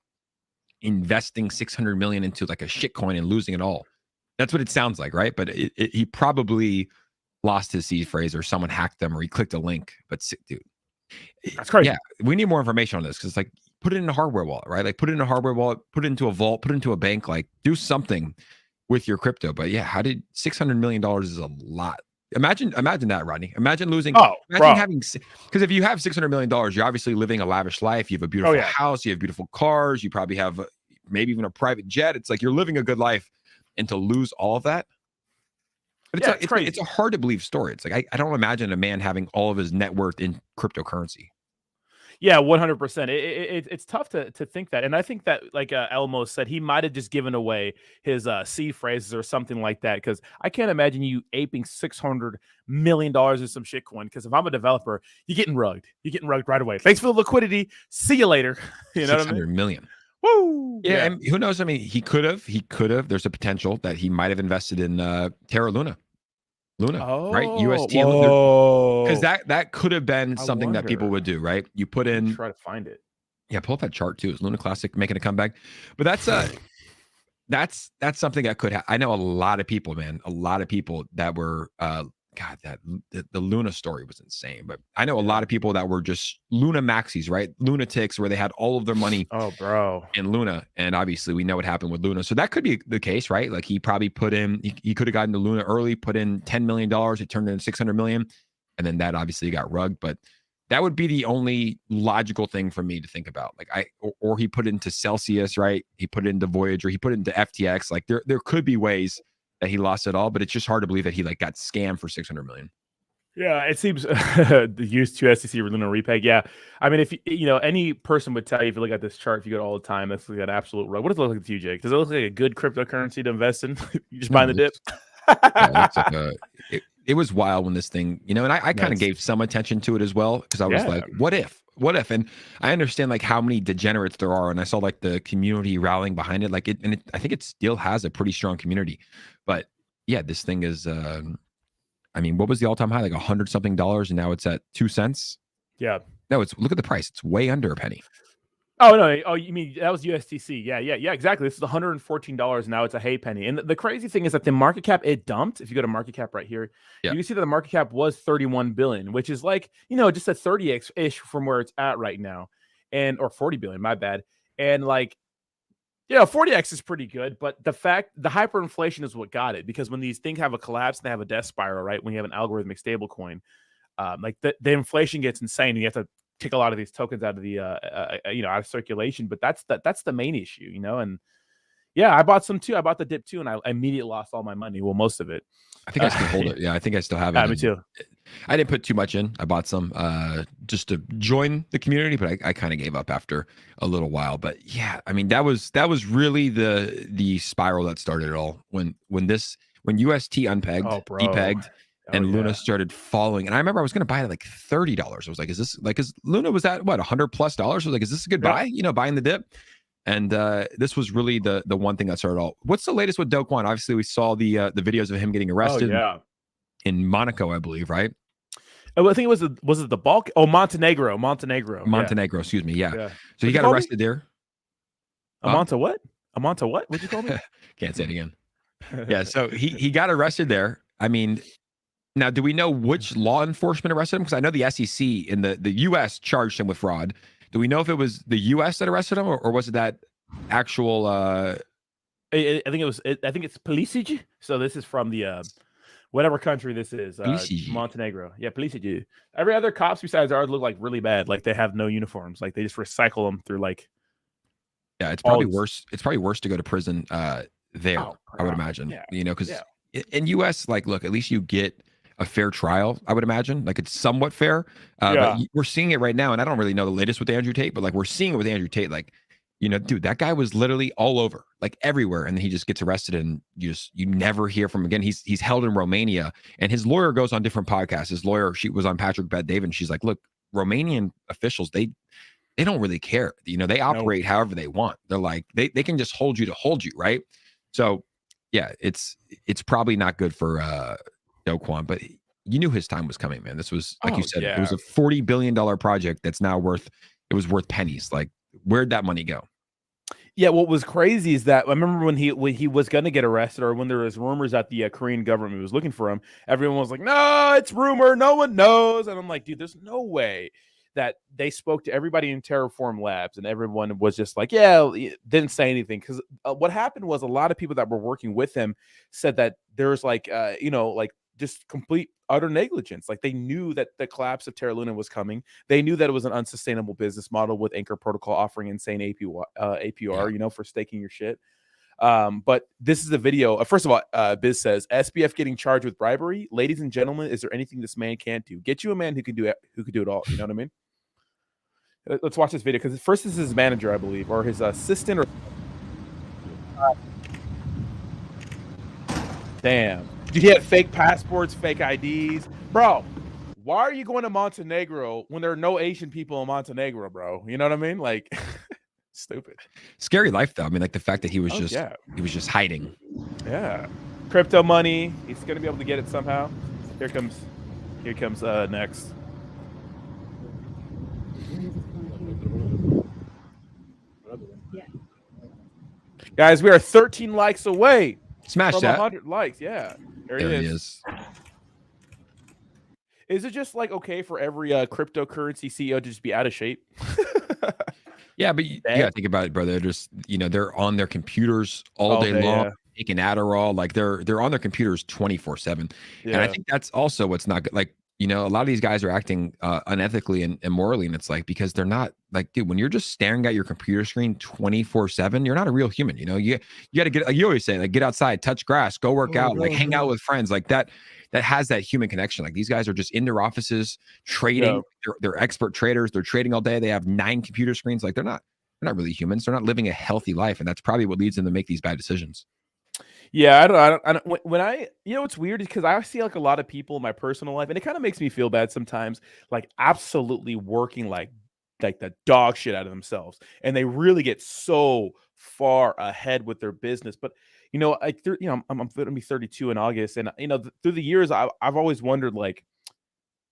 investing 600 million into like a shit coin and losing it all. That's what it sounds like, right? But he probably lost his seed phrase or someone hacked them or he clicked a link. But dude, that's crazy. Yeah, we need more information on this because like put it in a hardware wallet, right? Like put it in a hardware wallet, put it into a vault, put it into a bank, like do something with your crypto. But yeah, how did $600 million is a lot. Imagine that, Rodney. Imagine losing. Having, because if you have $600 million, you're obviously living a lavish life. You have a beautiful house. You have beautiful cars. You probably have maybe even a private jet. It's like you're living a good life, and to lose all of that. But it's a hard to believe story. It's like I don't imagine a man having all of his net worth in cryptocurrency. Yeah, 100%. It's tough to think that. And I think that, like Elmo said, he might have just given away his seed phrases or something like that. Because I can't imagine you aping $600 million in some shitcoin. Because if I'm a developer, you're getting rugged. You're getting rugged right away. Thanks for the liquidity. See you later. You know what I mean? 600 million. Woo! Yeah, and who knows? I mean, he could have. There's a potential that he might have invested in Terra Luna, right? UST, because that could have been something that people would do, right? You put in, try to find it. Yeah, pull up that chart too. Is Luna Classic making a comeback? But that's something that could happen. I know a lot of people, man, that were the Luna story was insane. But I know a lot of people that were just Luna maxis, right? Lunatics, where they had all of their money in Luna. And obviously we know what happened with Luna. So that could be the case, right? Like he probably he could have gotten to Luna early, put in $10 million, it turned into 600 million. And then that obviously got rugged. But that would be the only logical thing for me to think about. Like or he put into Celsius, right? He put it into Voyager, he put it into FTX. Like there could be ways that he lost it all, but it's just hard to believe that he like got scammed for 600 million. Yeah, it seems the used to SEC Luna repeg. Yeah, I mean, if any person would tell you if you look at this chart, if you go all the time, that's like an absolute rug. What does it look like to you, Jake? Does it look like a good cryptocurrency to invest in? You just buying the dip? It was wild when this thing, and I kind of gave some attention to it as well because I was like, what if? And I understand like how many degenerates there are, and I saw like the community rallying behind it, like I think it still has a pretty strong community. But yeah, this thing is, I mean, what was the all-time high? Like $100 something, and now it's at 2 cents. Yeah. No, look at the price. It's way under a penny. Oh no! Oh, you mean that was USTC? Yeah, exactly. This is $114. Now it's a hay penny. And the crazy thing is that the market cap it dumped. If you go to market cap right here, you can see that the market cap was 31 billion, which is like just a 30x ish from where it's at right now, or 40 billion. My bad. And like, 40x is pretty good, but the hyperinflation is what got it, because when these things have a collapse and they have a death spiral, right? When you have an algorithmic stable coin, like the inflation gets insane, and you have to take a lot of these tokens out of the out of circulation. But that's the main issue, and I bought some too. I bought the dip too, and I immediately lost all my money. Well, most of it. I think I still hold it. Yeah, I think I still have it. Yeah, me too. I didn't put too much in. I bought some just to join the community, but I kind of gave up after a little while. But yeah, I mean that was really the spiral that started it all. When UST unpegged, depegged, and Luna started falling. And I remember I was going to buy it at like $30. I was like, is this like, because Luna was at what, $100+? I was like, is this a good buy? Buying the dip. And this was really the one thing that started all. What's the latest with Do Kwon? Obviously, we saw the videos of him getting arrested in Monaco, I believe, right? Oh, I think was it the bulk? Oh, Montenegro. Excuse me. Yeah. So he got arrested there. Monte what? What'd you call me? Can't say it again. Yeah. So he got arrested there. I mean, now, do we know which law enforcement arrested him? Because I know the SEC in the U.S. charged him with fraud. Do we know if it was the U.S. that arrested him, or was it that actual? I think it was. I think it's Pulisic. So this is from the whatever country this is, Montenegro. Yeah, Pulisic. Every other cops besides ours look like really bad. Like they have no uniforms. Like they just recycle them through like. Yeah, it's probably worse. It's probably worse to go to prison there. I would imagine. Yeah. You know, because in U.S., like, look, at least you get a fair trial. I would imagine, like, it's somewhat fair. But we're seeing it right now, and I don't really know the latest with Andrew Tate, but like we're seeing it with Andrew Tate. Like, you know, dude, that guy was literally all over, like everywhere, and then he just gets arrested, and you never hear from him again. He's held in Romania, and his lawyer goes on different podcasts. His lawyer, she was on Patrick Bet-David, and she's like, look, Romanian officials, they don't really care. You know, they operate however they want. They're like, they can just hold you, right? So yeah, it's probably not good for Kwon, but you knew his time was coming, man. This was, like you said, it was a $40 billion project that's now worth pennies. Like, where'd that money go? Yeah, what was crazy is that I remember when he was going to get arrested, or when there was rumors that the Korean government was looking for him, everyone was like, no, it's rumor, no one knows. And I'm like, dude, there's no way that they spoke to everybody in Terraform Labs, and everyone was just like, yeah, didn't say anything. Because what happened was a lot of people that were working with him said that there's like, like just complete utter negligence. Like they knew that the collapse of Terra Luna was coming. They knew that it was an unsustainable business model with Anchor Protocol offering insane APR, for staking your shit. But this is a video. First of all, Biz says SBF getting charged with bribery. Ladies and gentlemen, is there anything this man can't do? Get you a man who can do it all. You know what I mean? Let's watch this video, because first this is his manager, I believe, or his assistant. Or damn, dude, he had fake passports, fake IDs, bro. Why are you going to Montenegro when there are no Asian people in Montenegro, bro? You know what I mean? Like, stupid. Scary life, though. I mean, like the fact that he was just hiding. Yeah, crypto money. He's gonna be able to get it somehow. Here comes next. Guys, we are 13 likes away. Smash from that. 100 likes. Yeah, there he is. Is it just like okay for every cryptocurrency CEO to just be out of shape? Yeah, but you gotta think about it, brother. They're just, they're on their computers all day long, taking Adderall. Like they're on their computers 24/7. And I think that's also what's not good. Like, a lot of these guys are acting unethically and immorally, and it's like, because they're not, like, dude, when you're just staring at your computer screen 24/7, you're not a real human. You got to get, like you always say, like, get outside, touch grass, go work out, like hang out with friends, like that has that human connection. Like these guys are just in their offices trading. They're expert traders. They're trading all day. They have 9 computer screens. Like they're not really humans. They're not living a healthy life, and that's probably what leads them to make these bad decisions. Yeah, I don't. When I, what's weird is because I see like a lot of people in my personal life, and it kind of makes me feel bad sometimes, like absolutely working like the dog shit out of themselves, and they really get so far ahead with their business. But I'm going to be 32 in August, and through the years, I've always wondered, like,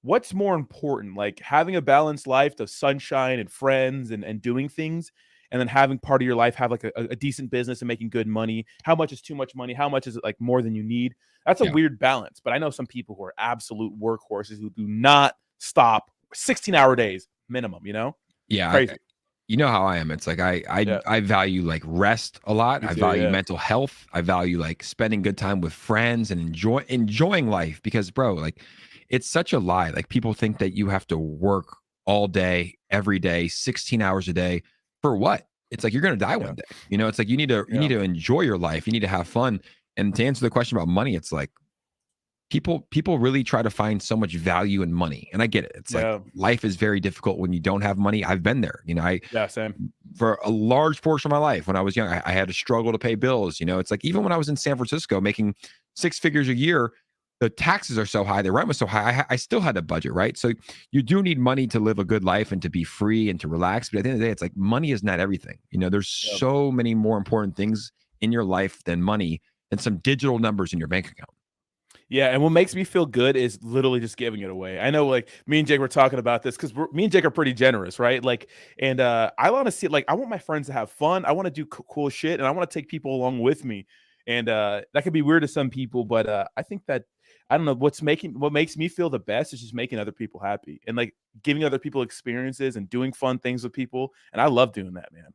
what's more important, like having a balanced life, the sunshine and friends and doing things, and then having part of your life have like a decent business and making good money. How much is too much money? How much is it like more than you need? That's a weird balance. But I know some people who are absolute workhorses who do not stop 16-hour days minimum, Yeah. Crazy. You know how I am. It's like I value like rest a lot. I value mental health. I value like spending good time with friends and enjoying life, because, bro, like it's such a lie. Like people think that you have to work all day, every day, 16 hours a day. For what? It's like you're going to die one day. It's like you need to enjoy your life. You need to have fun. And to answer the question about money, it's like people really try to find so much value in money. And I get it. It's like life is very difficult when you don't have money. I've been there. Same. For a large portion of my life when I was young, I had to struggle to pay bills. It's like even when I was in San Francisco making 6 figures a year, the taxes are so high, the rent was so high, I still had a budget, right? So you do need money to live a good life and to be free and to relax. But at the end of the day, it's like money is not everything. There's so many more important things in your life than money and some digital numbers in your bank account. Yeah, and what makes me feel good is literally just giving it away. I know, like, me and Jake were talking about this because me and Jake are pretty generous, right? Like, and I want to see, like, I want my friends to have fun. I want to do cool shit, and I want to take people along with me. And that could be weird to some people, but I think that I don't know what makes me feel the best is just making other people happy and like giving other people experiences and doing fun things with people. And I love doing that, man.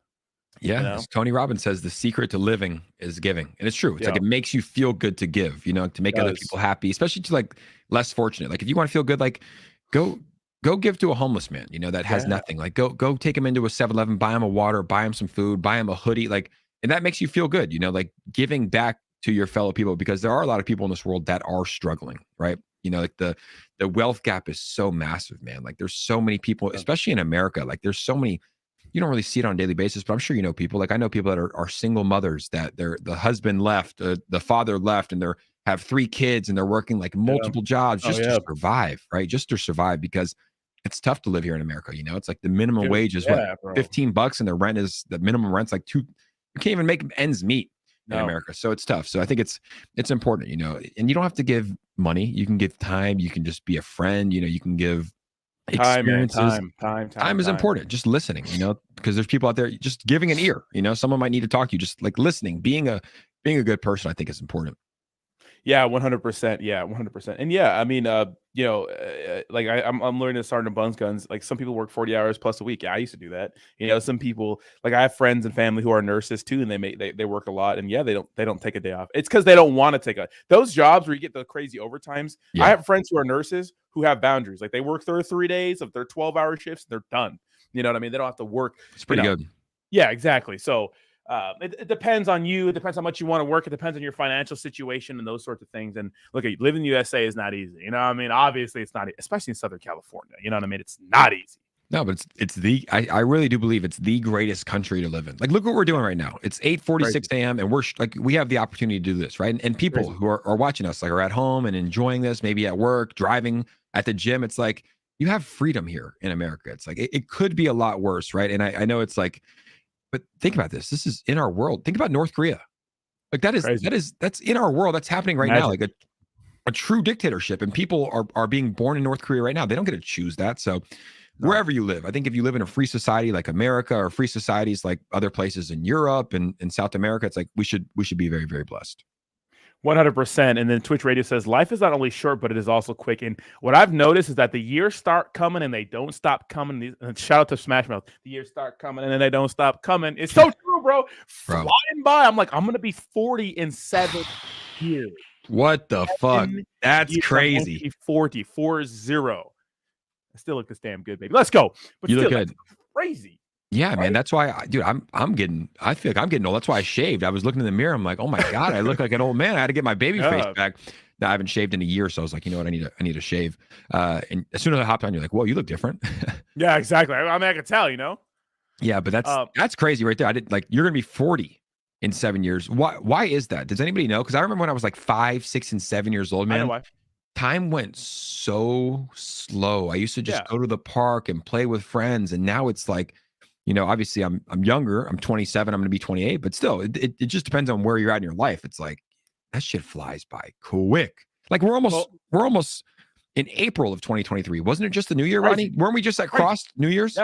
Yeah. You know? As Tony Robbins says, the secret to living is giving. And it's true. It's like it makes you feel good to give, to make other people happy, especially to like less fortunate. Like if you want to feel good, like go give to a homeless man, that has nothing. Like go take him into a 7-Eleven, buy him a water, buy him some food, buy him a hoodie. Like, and that makes you feel good, like giving back to your fellow people, because there are a lot of people in this world that are struggling, right? Like the wealth gap is so massive, man. Like there's so many people, especially in America, like there's so many, you don't really see it on a daily basis, but I'm sure people, like I know people that are single mothers that the husband left, the father left, and have 3 kids and they're working like multiple jobs just to survive, right? Just to survive, because it's tough to live here in America. It's like the minimum wage is $15 and the minimum rent's like $2. You can't even make ends meet in America. So it's tough. So I think it's important, and you don't have to give money. You can give time. You can just be a friend. You can give experiences. Time is important. Just listening, because there's people out there just giving an ear. Someone might need to talk to you. Just like listening, being a good person, I think is important. Yeah, 100%. Yeah, 100%. And yeah, I mean, like I'm learning to sergeant buns guns. Like some people work 40 hours plus a week. Yeah, I used to do that. Some people, like I have friends and family who are nurses too, and they work a lot. And yeah, they don't take a day off. It's because they don't want to take those jobs where you get the crazy overtimes. Yeah. I have friends who are nurses who have boundaries. Like they work their 3 days of their 12-hour shifts. They're done. You know what I mean? They don't have to work. It's pretty good. Yeah, exactly. So it depends on you. It depends how much you want to work. It depends on your financial situation and those sorts of things. And look, living in the USA is not easy. You know what I mean? Obviously, it's not, especially in Southern California. You know what I mean? It's not easy. No, but I really do believe it's the greatest country to live in. Like, look what we're doing right now. It's 8:46 a.m. and we have the opportunity to do this, right? And people who are watching us, like, are at home and enjoying this, maybe at work, driving, at the gym. It's like, you have freedom here in America. It's like, it could be a lot worse, right? And I know it's like, but think about this. This is in our world. Think about North Korea. Like that's in our world. That's happening right now. Like a true dictatorship, and people are being born in North Korea right now. They don't get to choose that. So wherever you live, I think if you live in a free society like America, or free societies like other places in Europe and in South America, it's like we should be very, very blessed. 100%. And then Twitch Radio says life is not only short, but it is also quick. And what I've noticed is that the years start coming and they don't stop coming. And shout out to Smash Mouth. The years start coming and then they don't stop coming. It's so true, bro. Flying by. I'm like, I'm going to be 40 in 7 years. What the fuck? That's crazy. 40. I still look this damn good, baby. Let's go. But you still, look good. Crazy. Yeah, man. That's why, I feel like I'm getting old. That's why I shaved. I was looking in the mirror. I'm like, oh my God, I look like an old man. I had to get my baby face back. Now I haven't shaved in a year. So I was like, you know what? I need to shave. And as soon as I hopped on, you're like, whoa, you look different. Yeah, exactly. I mean, I can tell, Yeah, but that's crazy right there. You're going to be 40 in 7 years. Why is that? Does anybody know? Because I remember when I was like 5, 6, and 7 years old, man. I know why. Time went so slow. I used to just go to the park and play with friends. And now it's like, obviously I'm younger. I'm 27. I'm going to be 28. But still, it just depends on where you're at in your life. It's like that shit flies by quick. Like we're almost in April of 2023. Wasn't it just the New Year, Ronnie? Weren't we just at crossed New Year's?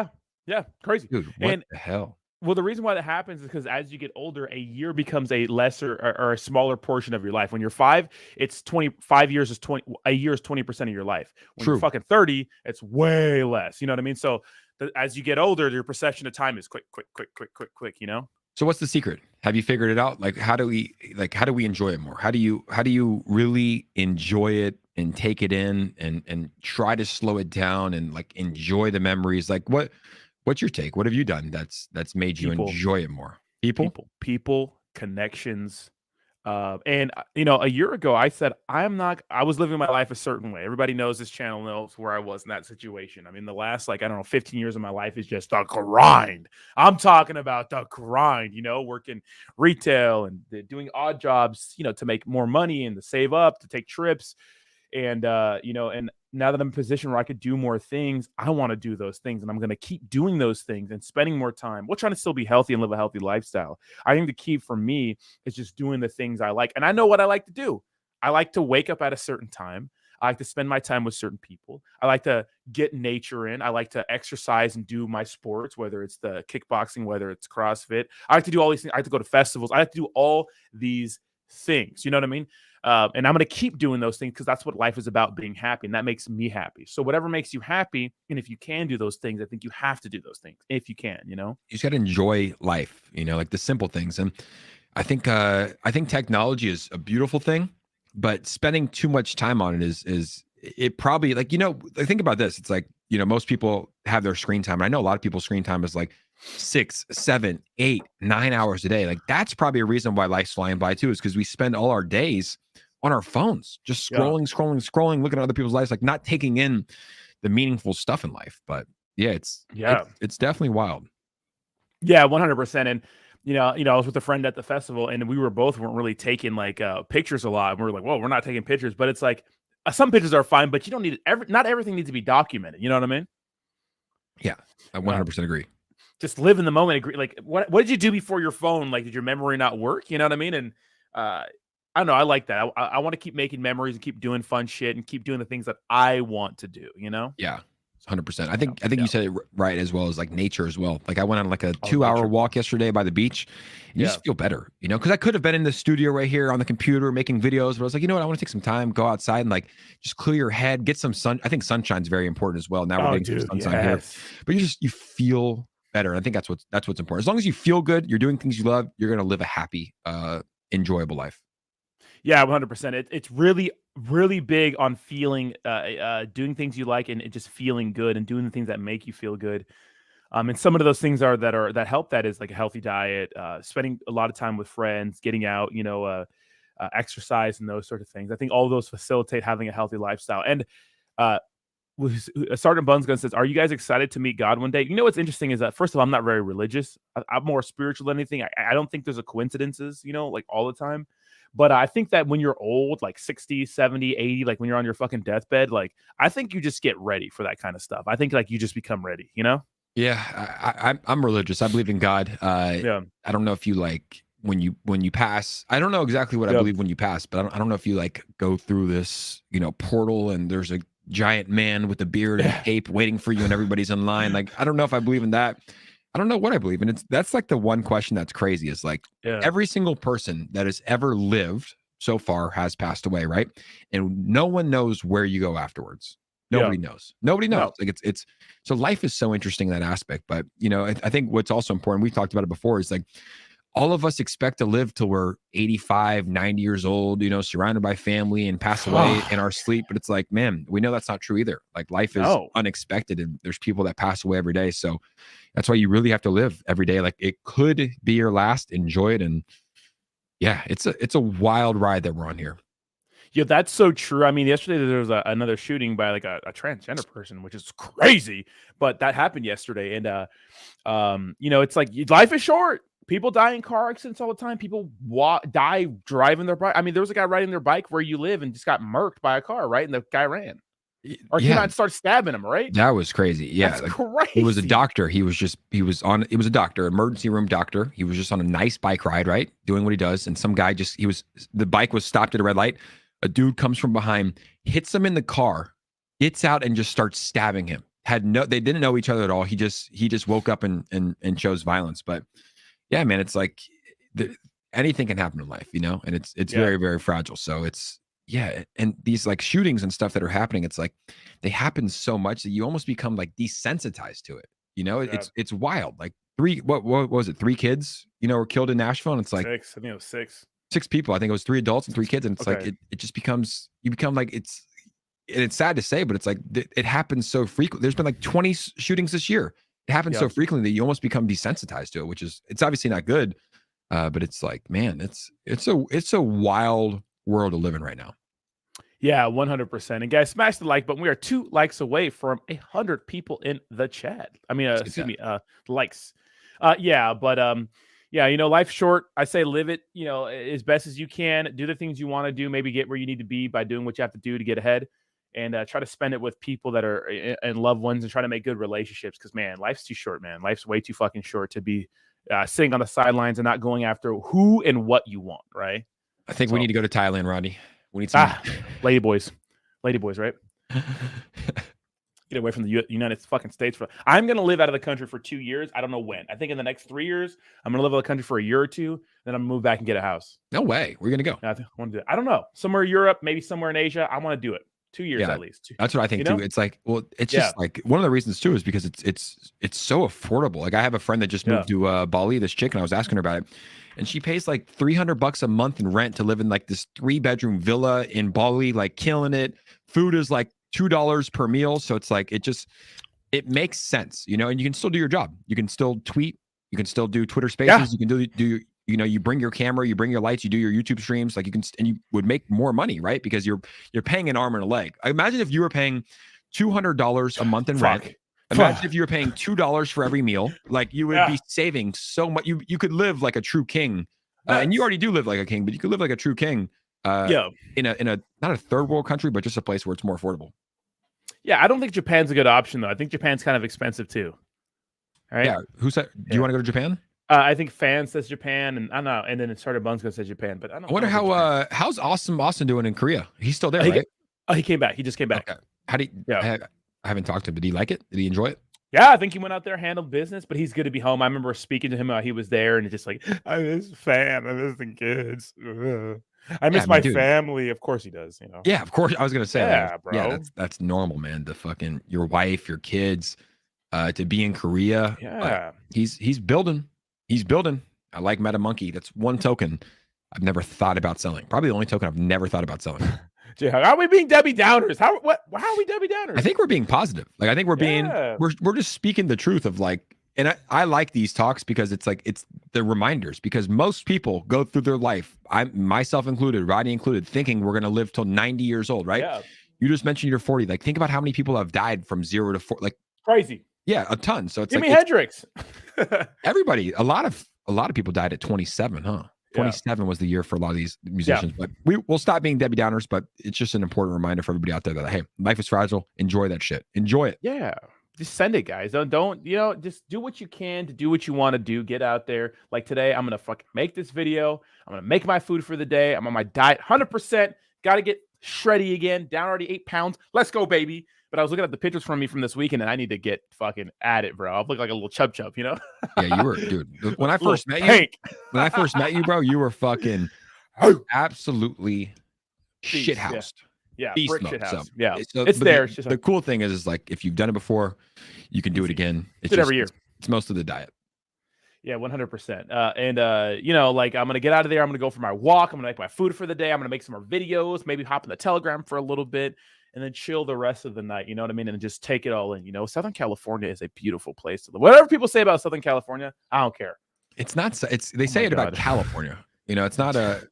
Yeah, crazy. Dude, what the hell? Well, the reason why that happens is because as you get older, a year becomes a lesser or a smaller portion of your life. When you're 5, it's 25 years is 20. A year is 20% of your life. When you're fucking 30, it's way less. You know what I mean? So as you get older, your perception of time is quick. So what's the secret? Have you figured it out? Like, how do we enjoy it more? How do you really enjoy it and take it in and try to slow it down and like enjoy the memories? Like what's your take? What have you done that's made you enjoy it more? People, connections. And a year ago I said I was living my life a certain way. Everybody knows this channel knows where I was in that situation. I mean, the last 15 years of my life is just a grind. I'm talking about the grind, working retail and doing odd jobs, to make more money and to save up, to take trips. And, and now that I'm in a position where I could do more things, I want to do those things. And I'm going to keep doing those things and spending more time while trying to still be healthy and live a healthy lifestyle. I think the key for me is just doing the things I like. And I know what I like to do. I like to wake up at a certain time. I like to spend my time with certain people. I like to get nature in. I like to exercise and do my sports, whether it's the kickboxing, whether it's CrossFit. I like to do all these things. I like to go to festivals. I like to do all these things. You know what I mean? And I'm going to keep doing those things because that's what life is about, being happy. And that makes me happy. So whatever makes you happy, and if you can do those things, I think you have to do those things if you can, you know? You just got to enjoy life, you know, like the simple things. And I think technology is a beautiful thing, but spending too much time on it is it probably, like, you know, think about this. It's like, you know, most people have their screen time. And I know a lot of people's screen time is like 6, 7, 8, 9 hours a day. Like that's probably a reason why life's flying by too, is because we spend all our days on our phones, just scrolling, looking at other people's lives, like not taking in the meaningful stuff in life. But yeah, it's definitely wild. Yeah, 100%. And you know, I was with a friend at the festival, and we weren't really taking like pictures a lot. And we were like, "Whoa, we're not taking pictures." But it's like some pictures are fine, but you don't need not everything needs to be documented. You know what I mean? Yeah, I 100% agree. Just live in the moment. Agree. Like, what did you do before your phone? Like, did your memory not work? You know what I mean? And I don't know. I like that. I want to keep making memories and keep doing fun shit and keep doing the things that I want to do. You know? Yeah. 100%. I think you said it right, as well as like nature as well. Like I went on like a 2-hour walk yesterday by the beach, and you just feel better, you know, because I could have been in the studio right here on the computer making videos, but I was like, you know what, I want to take some time, go outside and like just clear your head, get some sun. I think sunshine's very important as well. Now we're getting some sunshine here, but you feel better. I think that's what's important. As long as you feel good, you're doing things you love, you're gonna live a happy, enjoyable life. Yeah, 100%. It's really, really big on feeling, doing things you like, and just feeling good and doing the things that make you feel good. And some of those things that help. That is like a healthy diet, spending a lot of time with friends, getting out, you know, exercise and those sort of things. I think all of those facilitate having a healthy lifestyle. And Sergeant Bunsgun says, "Are you guys excited to meet God one day?" You know what's interesting is that, first of all, I'm not very religious. I'm more spiritual than anything. I don't think there's a coincidences, you know, like all the time. But I think that when you're old, like 60, 70, 80, like when you're on your fucking deathbed, like I think you just get ready for that kind of stuff. I think like you just become ready, you know? Yeah, I'm religious. I believe in God. I don't know if you like when you pass. I don't know exactly what I believe when you pass, but I don't know if you like go through this, you know, portal and there's a giant man with a beard and cape waiting for you and everybody's in line. Like I don't know if I believe in that. I don't know what I believe in. That's like the one question that's crazy is like every single person that has ever lived so far has passed away, right? And no one knows where you go afterwards. Nobody knows. Nobody knows. No. Like it's so life is so interesting in that aspect. But you know, I think what's also important, we've talked about it before, is like all of us expect to live till we're 85, 90 years old, you know, surrounded by family and pass away in our sleep. But it's like, man, we know that's not true either. Like life is unexpected and there's people that pass away every day. So that's why you really have to live every day. Like it could be your last, enjoy it. And yeah, it's a wild ride that we're on here. Yeah, that's so true. I mean, yesterday there was another shooting by like a transgender person, which is crazy, but that happened yesterday. And, you know, it's like life is short. People die in car accidents all the time. People die driving their bike. I mean, there was a guy riding their bike where you live and just got murked by a car, right? And the guy ran. Or he might start stabbing him, right? That was crazy. Yeah. That's crazy. He was a doctor. It was a doctor, emergency room doctor. He was just on a nice bike ride, right? Doing what he does. And some guy the bike was stopped at a red light. A dude comes from behind, hits him in the car, gets out and just starts stabbing him. They didn't know each other at all. He just woke up and chose violence. But yeah, man, it's like anything can happen in life, you know, and it's very, very fragile. So and these like shootings and stuff that are happening, it's like they happen so much that you almost become like desensitized to it. You know, it's wild. Like what was it? 3 kids, you know, were killed in Nashville, and it's like 6. I think it was 6. 6 people. I think it was 3 adults and 3 kids, and it's like it just becomes you become like it's sad to say, but it's like it happens so frequently. There's been like 20 shootings this year. It happens so frequently that you almost become desensitized to it, which is it's obviously not good. But it's like, man, it's a wild world to live in right now. Yeah, 100%. And guys, smash the like button. We are 2 likes away from 100 people in the chat. I mean, likes. Yeah, you know, life's short. I say live it, you know, as best as you can. Do the things you want to do. Maybe get where you need to be by doing what you have to do to get ahead. And try to spend it with people that are and loved ones, and try to make good relationships. Because, man, life's too short, man. Life's way too fucking short to be sitting on the sidelines and not going after who and what you want, right? I think we need to go to Thailand, Rodney. We need some lady boys, right? Get away from the United fucking States. I'm going to live out of the country for 2 years. I don't know when. I think in the next 3 years, I'm going to live out of the country for a year or two. Then I'm going to move back and get a house. No way. Where are you going to go? I want to do it. I don't know. Somewhere in Europe, maybe somewhere in Asia. I want to do it. 2 years at least. That's what I think too. It's like, well, it's just like one of the reasons too is because it's so affordable. Like I have a friend that just moved to Bali, this chick, and I was asking her about it. And she pays like $300 a month in rent to live in like this 3-bedroom villa in Bali, like killing it. Food is like $2 per meal. So it's like, it makes sense, you know, and you can still do your job. You can still tweet. You can still do Twitter Spaces. You can do you know, you bring your camera, you bring your lights, you do your YouTube streams, like you can, and you would make more money, right? Because you're paying an arm and a leg. I imagine if you were paying $200 a month in rent. Imagine if you were paying $2 for every meal, like you would be saving so much. You could live like a true king, and you already do live like a king, but you could live like a true king. In a not a third world country, but just a place where it's more affordable. Yeah, I don't think Japan's a good option though. I think Japan's kind of expensive too. All right. Yeah. Who said? Do you want to go to Japan? I think Fan says Japan, and I don't know. And then it started Bunsko says Japan, but I don't. I wonder how's Austin doing in Korea? He's still there, right? He came back. He just came back. Okay. How do you? I haven't talked to him. Did he like it? Did he enjoy it? Yeah, I think he went out there, handled business, but he's good to be home. I remember speaking to him while he was there, and it's just like, I miss Fan, I miss the kids, I miss my family. Of course he does, you know. Yeah, of course. I was gonna say, bro. Yeah, that's normal, man. The fucking your wife, your kids, to be in Korea. Yeah, he's building. He's building. I like Meta Monkey. That's one token I've never thought about selling. Probably the only token I've never thought about selling. How are we being Debbie Downers? How are we Debbie Downers? I think we're being positive. Like I think we're being we're just speaking the truth of like, and I like these talks because it's like it's the reminders, because most people go through their life, I myself included, Rodney included, thinking we're gonna live till 90 years old, right? Yeah. You just mentioned you're 40. Like think about how many people have died from 0 to 4. Like crazy. Yeah, a ton. So it's Jimi Hendrix. Everybody, a lot of people died at 27, huh? 27 was the year for a lot of these musicians, but we'll stop being Debbie Downers, but it's just an important reminder for everybody out there that, hey, life is fragile. Enjoy that shit. Enjoy it. Yeah. Just send it, guys. Don't, you know, just do what you can to do what you want to do. Get out there. Like today, I'm going to fucking make this video. I'm going to make my food for the day. I'm on my diet 100%. Got to get shreddy again. Down already 8 pounds. Let's go, baby. But I was looking at the pictures from me from this weekend, and I need to get fucking at it, bro. I look like a little chub, you know? Yeah, you were, dude. When I first met you, bro, you were fucking absolutely shithoused. Yeah, brick shithouse. So, yeah, so, it's there. The cool thing is like if you've done it before, you can do it again. It's every year. It's most of the diet. Yeah, 100%. And you know, like I'm gonna get out of there. I'm gonna go for my walk. I'm gonna make my food for the day. I'm gonna make some more videos. Maybe hop in the Telegram for a little bit. And then chill the rest of the night, you know what I mean? And just take it all in. You know, Southern California is a beautiful place to live. Whatever people say about Southern California, I don't care. It's not. They say it about California. You know, it's not a.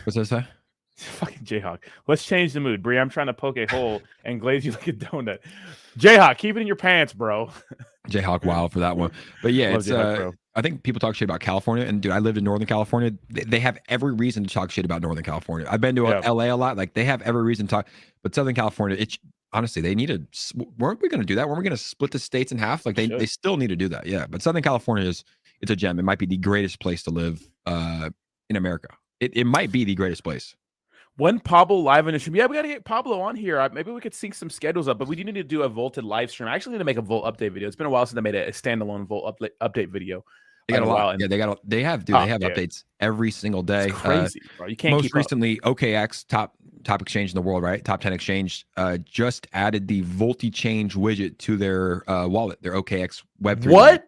What's that say? Fucking Jayhawk. Let's change the mood, Bree. I'm trying to poke a hole and glaze you like a donut. Jayhawk, keep it in your pants, bro. Jayhawk, wild for that one. But yeah, it's. I think people talk shit about California, and dude, I lived in Northern California. They have every reason to talk shit about Northern California. I've been to LA a lot. Like they have every reason to talk, but Southern California, it's honestly they need to. Weren't we going to do that? Weren't we going to split the states in half? Like they still need to do that. Yeah, but Southern California it's a gem. It might be the greatest place to live in America. It might be the greatest place. When Pablo live in the stream, we got to get Pablo on here. Maybe we could sync some schedules up, but we do need to do a Volted live stream. I actually need to make a Volt update video. It's been a while since I made a standalone Volt update video. They got a lot. Yeah, they have updates every single day. It's crazy, bro. You can't. Most recently, OKX, top exchange in the world, right? Top 10 exchange, just added the VoltiChange widget to their wallet, their OKX Web3. What?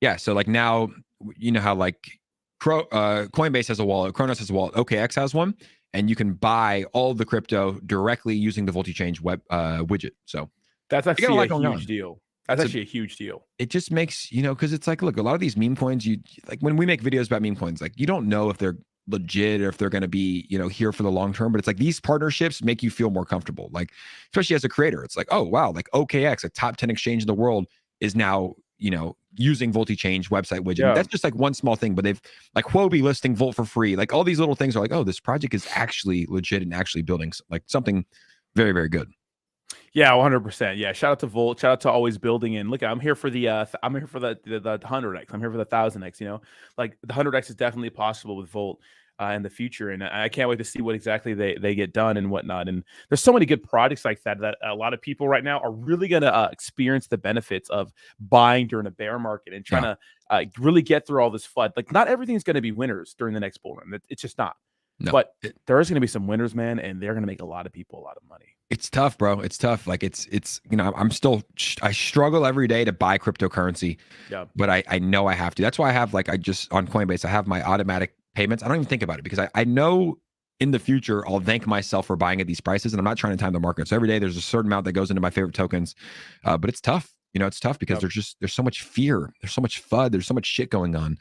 Yeah. So like now, you know how like Coinbase has a wallet, Kronos has a wallet, OKX has one, and you can buy all the crypto directly using the VoltiChange web widget. So that's actually a huge deal. That's actually a huge deal. It just makes, you know, because it's like, look, a lot of these meme coins, you like when we make videos about meme coins, like you don't know if they're legit or if they're going to be, you know, here for the long term, but it's like these partnerships make you feel more comfortable. Like, especially as a creator, it's like, oh, wow, like OKX, a top 10 exchange in the world is now, you know, using VoltiChange website widget. Yeah. That's just like one small thing, but they've like Huobi listing Volt for free. Like all these little things are like, oh, this project is actually legit and actually building like something very, very good. Yeah, 100%. Yeah, shout out to Volt. Shout out to always building in. Look, I'm here for the 100x. I'm here for the 1000x. You know, like the 100x is definitely possible with Volt. in the future. And I can't wait to see what exactly they get done and whatnot. And there's so many good products like that a lot of people right now are really going to experience the benefits of buying during a bear market and trying to really get through all this FUD. Like, not everything's going to be winners during the next bull run. It's just not. No. But there is going to be some winners, man, and they're going to make a lot of people a lot of money. It's tough, bro. It's tough. Like it's I struggle every day to buy cryptocurrency, but I know I have to. That's why I have on Coinbase, I have my automatic payments. I don't even think about it because I know in the future I'll thank myself for buying at these prices, and I'm not trying to time the market. So every day there's a certain amount that goes into my favorite tokens, but it's tough. It's tough because there's so much fear, there's so much FUD, there's so much shit going on.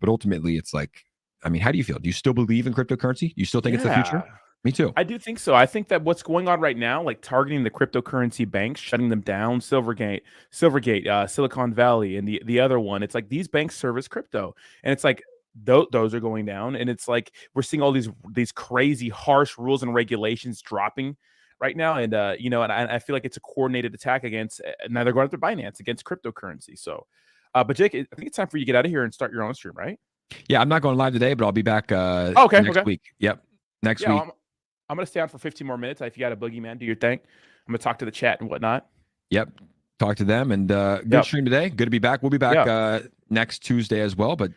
But ultimately, it's like, I mean, how do you feel? Do you still believe in cryptocurrency? You still think it's the future? Me too. I do think so. I think that what's going on right now, like targeting the cryptocurrency banks, shutting them down, Silvergate, Silicon Valley, and the other one, it's like these banks service crypto, and it's like those are going down, and it's like we're seeing all these crazy harsh rules and regulations dropping right now, and and I feel like it's a coordinated attack against. Now they're going after Binance against cryptocurrency. So, but Jake, I think it's time for you to get out of here and start your own stream, right? Yeah, I'm not going live today, but I'll be back next week. Yep, next week. I'm going to stay on for 15 more minutes. If you got a boogeyman, do your thing. I'm going to talk to the chat and whatnot. Yep. Talk to them. And good stream today. Good to be back. We'll be back next Tuesday as well. But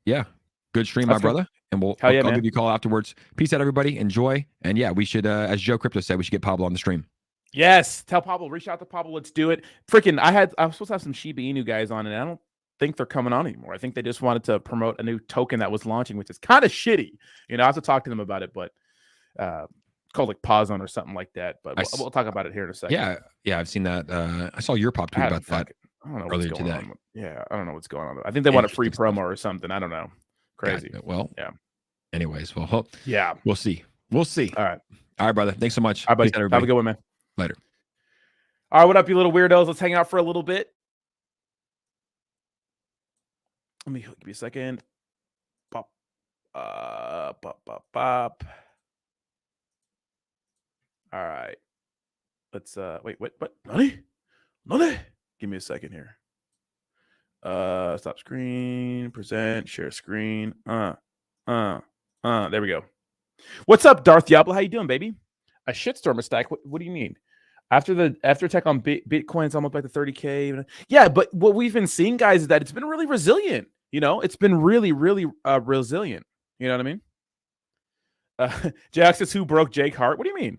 good stream, my brother. And I'll give you a call afterwards. Peace out, everybody. Enjoy. And we should, as Joe Crypto said, we should get Pablo on the stream. Yes. Tell Pablo, reach out to Pablo. Let's do it. Freaking, I was supposed to have some Shiba Inu guys on, and I don't think they're coming on anymore. I think they just wanted to promote a new token that was launching, which is kind of shitty. I have to talk to them about it, but called like Pause On or something like that. But we'll talk about it here in a second. Yeah, I've seen that. I saw your pop tweet about that earlier today. I don't know what's going on. I think they want a free promo or something. I don't know. Crazy. Anyways, we'll see. All right, brother. Thanks so much. All right, buddy. Have a good one, man. Later. All right, what up, you little weirdos? Let's hang out for a little bit. Let me give you a second. Pop. All right. Let's wait, what? Nani? Give me a second here. Stop screen, present, share screen. There we go. What's up, Darth Diablo? How you doing, baby? A shitstorm stack. What do you mean? After attack on Bitcoin, it's almost like the 30K. Yeah, but what we've been seeing, guys, is that it's been really resilient. It's been really, really resilient. You know what I mean? Jack says, who broke Jake Hart? What do you mean?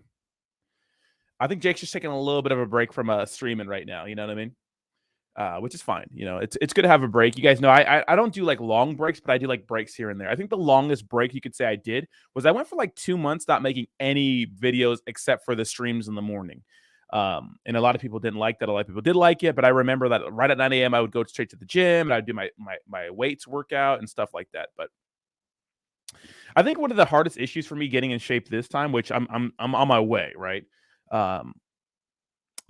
I think Jake's just taking a little bit of a break from streaming right now. You know what I mean? Which is fine. It's good to have a break. You guys know I don't do like long breaks, but I do like breaks here and there. I think the longest break you could say I did was I went for like 2 months not making any videos except for the streams in the morning. And a lot of people didn't like that. A lot of people did like it, but I remember that right at 9 a.m. I would go straight to the gym and I'd do my weights workout and stuff like that. But I think one of the hardest issues for me getting in shape this time, which I'm on my way, right?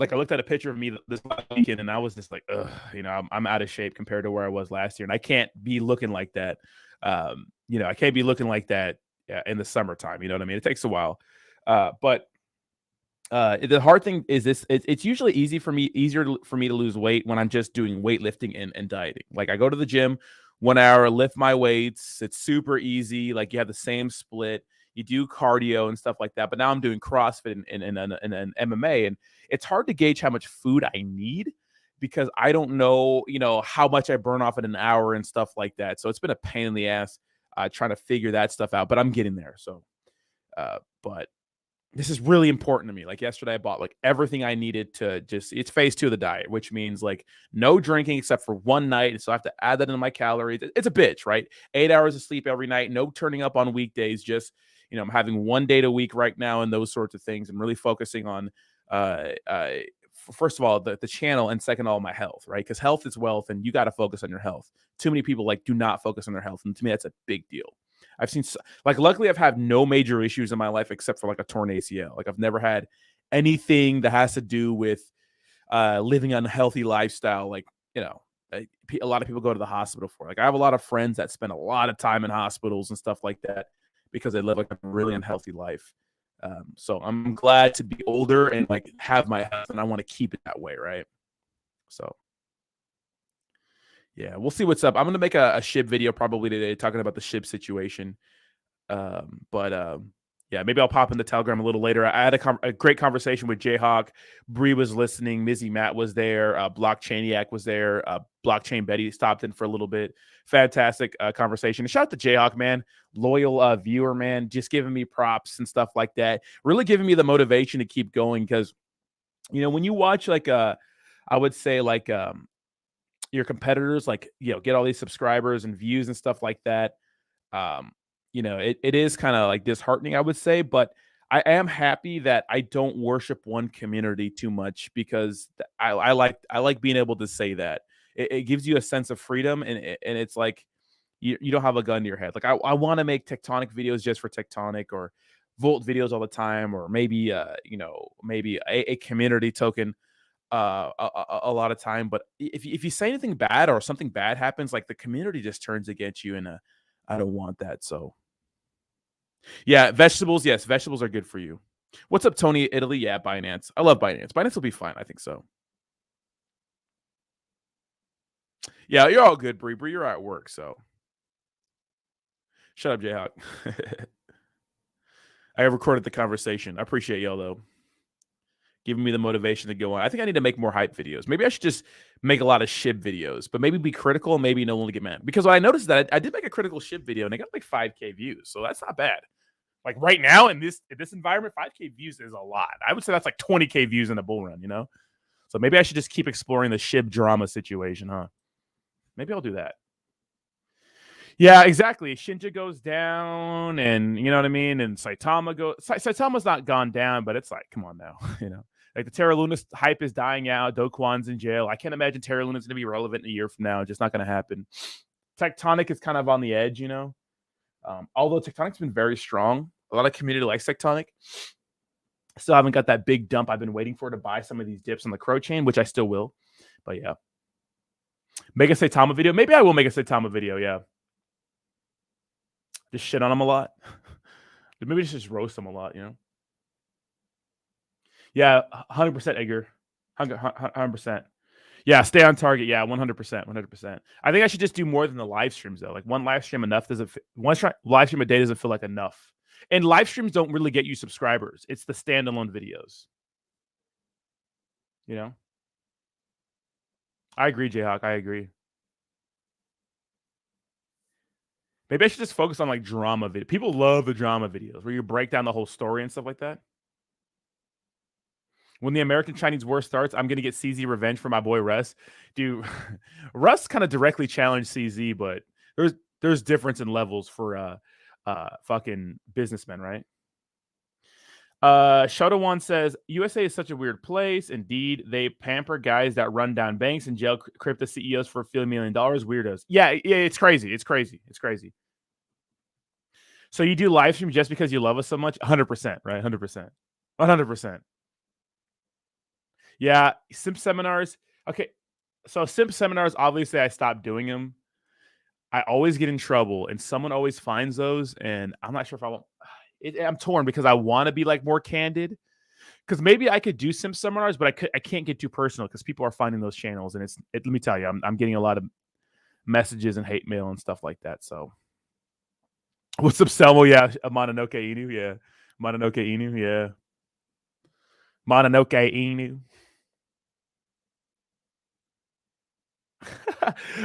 Like I looked at a picture of me this last weekend and I was just like, ugh, I'm out of shape compared to where I was last year. And I can't be looking like that. I can't be looking like that in the summertime. You know what I mean? It takes a while. But the hard thing is this, it's usually easier for me to lose weight when I'm just doing weightlifting and dieting. Like I go to the gym 1 hour, lift my weights. It's super easy. Like you have the same split. You do cardio and stuff like that. But now I'm doing CrossFit and MMA, and it's hard to gauge how much food I need because I don't know, how much I burn off in an hour and stuff like that. So it's been a pain in the ass trying to figure that stuff out, but I'm getting there. So, but this is really important to me. Like yesterday, I bought like everything I needed to it's phase 2 of the diet, which means like no drinking except for one night. And so I have to add that into my calories. It's a bitch, right? 8 hours of sleep every night, no turning up on weekdays, just, I'm having 1 date a week right now and those sorts of things. I'm really focusing on, first of all, the channel, and second of all, my health, right? Because health is wealth and you got to focus on your health. Too many people do not focus on their health. And to me, that's a big deal. I've seen luckily I've had no major issues in my life except for like a torn ACL. Like I've never had anything that has to do with living an unhealthy lifestyle. Like, a lot of people go to the hospital for. Like I have a lot of friends that spend a lot of time in hospitals and stuff like that because they live like a really unhealthy life. So I'm glad to be older and like have my health, and I want to keep it that way, right? So yeah, we'll see what's up. I'm gonna make a SHIB video probably today talking about the SHIB situation. Yeah, maybe I'll pop in the Telegram a little later. I had a great conversation with Jayhawk. Bree was listening. Mizzy Matt was there. Blockchainiac was there. Blockchain Betty stopped in for a little bit. Fantastic conversation. And shout out to Jayhawk, man. Loyal viewer, man. Just giving me props and stuff like that. Really giving me the motivation to keep going because, you know, when you watch like I would say like your competitors, like, you know, get all these subscribers and views and stuff like that. You know, it is kind of like disheartening, I would say, but I am happy that I don't worship one community too much because I like being able to say that. It gives you a sense of freedom, and it's like you don't have a gun to your head. Like I want to make Tectonic videos just for Tectonic, or Volt videos all the time, or maybe you know, maybe a community token a lot of time. But if you say anything bad or something bad happens, like the community just turns against you, and I don't want that. So yeah, vegetables. Yes, vegetables are good for you. What's up, Tony? Italy? Yeah, Binance. I love Binance. Binance will be fine. I think so. Yeah, you're all good, Bree. Bree, you're at work, so shut up, Jayhawk. I have recorded the conversation. I appreciate y'all though, giving me the motivation to go on. I think I need to make more hype videos. Maybe I should just make a lot of SHIB videos, but maybe be critical and maybe no one will get mad. Because what I noticed that I did make a critical SHIB video and I got like 5K views. So that's not bad. Like right now in this environment, 5K views is a lot. I would say that's like 20K views in a bull run, you know? So maybe I should just keep exploring the SHIB drama situation, huh? Maybe I'll do that. Yeah, exactly. Shinja goes down, and you know what I mean? And Saitama's not gone down, but it's like, come on now, you know? Like the Terra Luna hype is dying out. Do Kwon's in jail. I can't imagine Terra Luna's going to be relevant in a year from now. It's just not going to happen. Tectonic is kind of on the edge, you know? Although Tectonic's been very strong. A lot of community likes Tectonic. Still haven't got that big dump I've been waiting for to buy some of these dips on the Crow chain, which I still will. But yeah. Make a Saitama video. Maybe I will make a Saitama video, yeah. Just shit on him a lot. Maybe just roast him a lot, you know? Yeah, 100%, Edgar. 100%. Yeah, stay on target. Yeah, 100%. 100%. I think I should just do more than the live streams, though. Like one live stream live stream a day doesn't feel like enough. And live streams don't really get you subscribers. It's the standalone videos. You know? I agree, Jayhawk. I agree. Maybe I should just focus on like drama video. People love the drama videos where you break down the whole story and stuff like that. When the American Chinese war starts, I'm gonna get CZ revenge for my boy Russ. Dude, Russ kind of directly challenged CZ, but there's difference in levels for fucking businessmen, right? Shotowan says USA is such a weird place. Indeed, they pamper guys that run down banks and jail crypto CEOs for a few $1 million. Weirdos. Yeah, it's crazy. It's crazy. So you do live stream just because you love us so much? 100%, right? 100%. Yeah, simp seminars. Okay, so simp seminars, obviously I stopped doing them. I always get in trouble, and someone always finds those, and I'm not sure if I want. I'm torn because I want to be like more candid. Because maybe I could do simp seminars, but I can't get too personal because people are finding those channels, and let me tell you, I'm getting a lot of messages and hate mail and stuff like that. So, what's up, Selmo? Yeah, Mononoke Inu. Yeah, Mononoke Inu. Yeah, Mononoke Inu.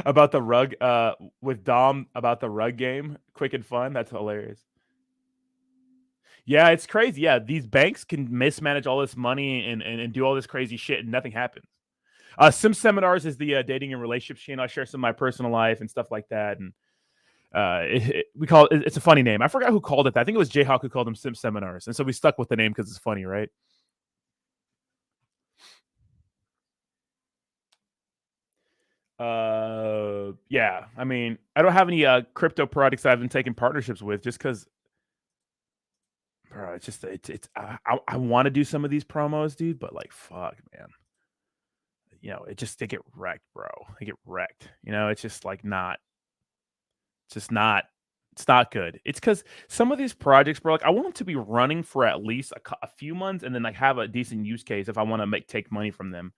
About the rug with Dom about the rug game, quick and fun. That's hilarious. Yeah, it's crazy. Yeah, these banks can mismanage all this money and do all this crazy shit and nothing happens. Sim Seminars is the dating and relationships channel. I share some of my personal life and stuff like that, and we call it. It's a funny name. I forgot who called it that. I think it was Jayhawk who called them Sim Seminars, and so we stuck with the name because it's funny, right? Yeah, I mean, I don't have any crypto products I've been taking partnerships with just because, bro, it's just I want to do some of these promos, dude, but like, fuck, man, you know, they get wrecked, bro. They get wrecked. You know, it's just like it's not good. It's because some of these projects, bro, like I want them to be running for at least a few months and then like have a decent use case if I want to take money from them.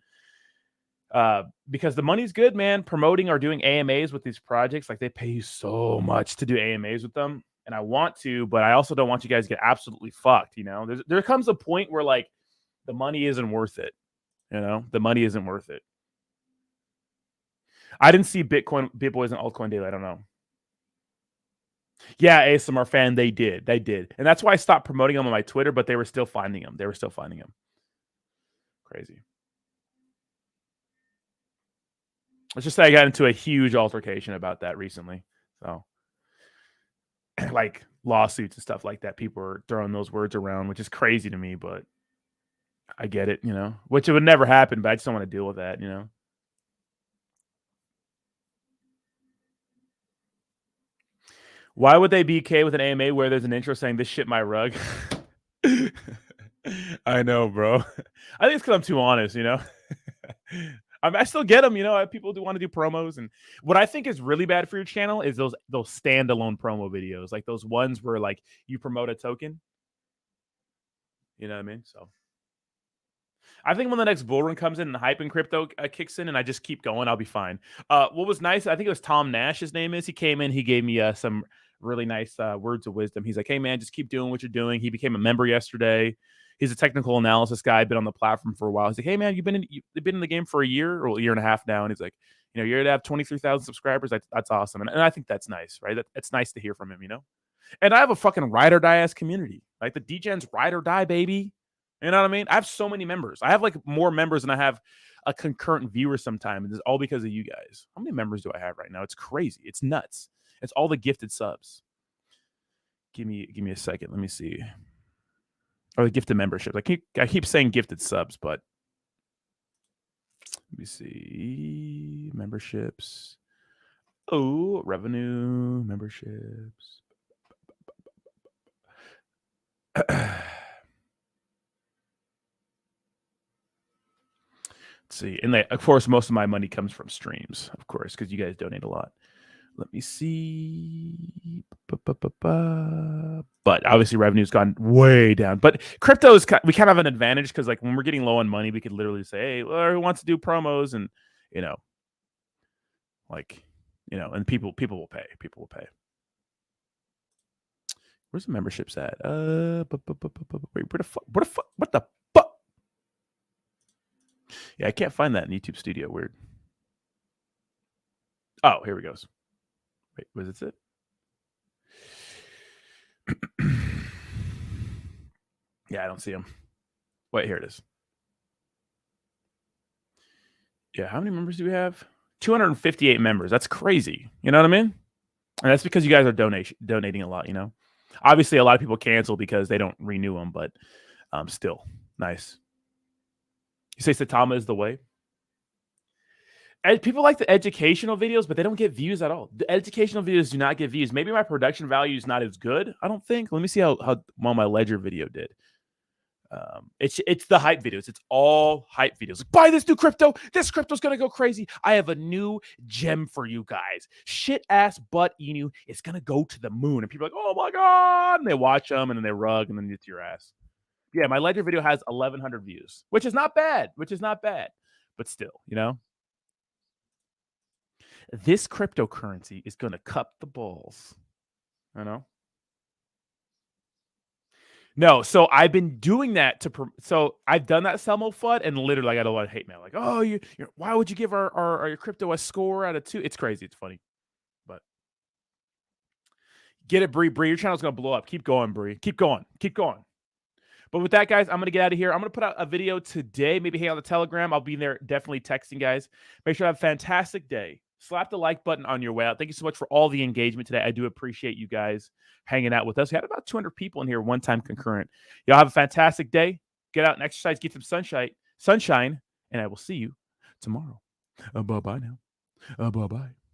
Because the money's good, man. Promoting or doing AMAs with these projects, like they pay you so much to do AMAs with them. and I want to, but I also don't want you guys to get absolutely fucked. You know, there comes a point where like the money isn't worth it. You know, the money isn't worth it. I didn't see Bitboys and Altcoin Daily. I don't know. Yeah, ASMR fan, they did. And that's why I stopped promoting them on my Twitter, but they were still finding them. Crazy. Let's just say I got into a huge altercation about that recently. So, like lawsuits and stuff like that. People are throwing those words around, which is crazy to me, but I get it, you know, which it would never happen, but I just don't want to deal with that, you know. Why would they BK with an AMA where there's an intro saying this shit my rug? I know, bro. I think it's because I'm too honest, you know. I still get them, you know. People do want to do promos, and what I think is really bad for your channel is those standalone promo videos, like those ones where like you promote a token. You know what I mean? So I think when the next bull run comes in and hype in crypto kicks in, and I just keep going, I'll be fine. What was nice, I think it was Tom Nash. His name is. He came in. He gave me some really nice words of wisdom. He's like, "Hey man, just keep doing what you're doing." He became a member yesterday. He's a technical analysis guy. Been on the platform for a while. He's like, "Hey man, you've been in the game for a year or a year and a half now." And he's like, "You know, you're gonna have 23,000 subscribers. That's awesome." And I think that's nice, right? It's nice to hear from him, you know. And I have a fucking ride or die ass community. Like the DGen's ride or die, baby. You know what I mean? I have so many members. I have like more members than I have a concurrent viewer sometimes. It's all because of you guys. How many members do I have right now? It's crazy. It's nuts. It's all the gifted subs. Give me a second. Let me see. Or the gifted memberships. I keep saying gifted subs, but let me see. Memberships. Oh, revenue, memberships. Let's see. And of course, most of my money comes from streams, of course, because you guys donate a lot. Let me see. But obviously revenue's gone way down. But crypto is, we kind of have an advantage because like when we're getting low on money, we could literally say, "Hey, well, who wants to do promos?" And you know, like, you know, and people will pay. People will pay. Where's the memberships at? Wait, where the fuck? What the fuck? Yeah, I can't find that in YouTube Studio. Weird. Oh, here we go. Wait, was it? Yeah, I don't see him. Wait, here it is. Yeah, how many members do we have? 258 members. That's crazy. You know what I mean? And that's because you guys are donating a lot, you know? Obviously, a lot of people cancel because they don't renew them, but still, nice. You say Saitama is the way? People like the educational videos, but they don't get views at all. The educational videos do not get views. Maybe my production value is not as good. I don't think. Let me see how well my Ledger video did. It's the hype videos. It's all hype videos. Like, buy this new crypto. This crypto's gonna go crazy. I have a new gem for you guys. Shit ass butt Inu is gonna go to the moon. And people are like, "Oh my god!" And they watch them, and then they rug, and then it's your ass. Yeah, my Ledger video has 1,100 views, which is not bad. But still, you know. This cryptocurrency is going to cup the balls. I know. No, so I've been doing that so I've done that Selmo FUD, and literally I got a lot of hate mail. Like, "Oh, why would you give our crypto a score out of 2? It's crazy. It's funny. But get it, Bree. Your channel's going to blow up. Keep going, Bree. Keep going. But with that, guys, I'm going to get out of here. I'm going to put out a video today. Maybe hang on the Telegram. I'll be there definitely texting, guys. Make sure to have a fantastic day. Slap the like button on your way out. Thank you so much for all the engagement today. I do appreciate you guys hanging out with us. We had about 200 people in here one time concurrent. Y'all have a fantastic day. Get out and exercise. Get some sunshine. And I will see you tomorrow. Bye-bye now. Bye-bye.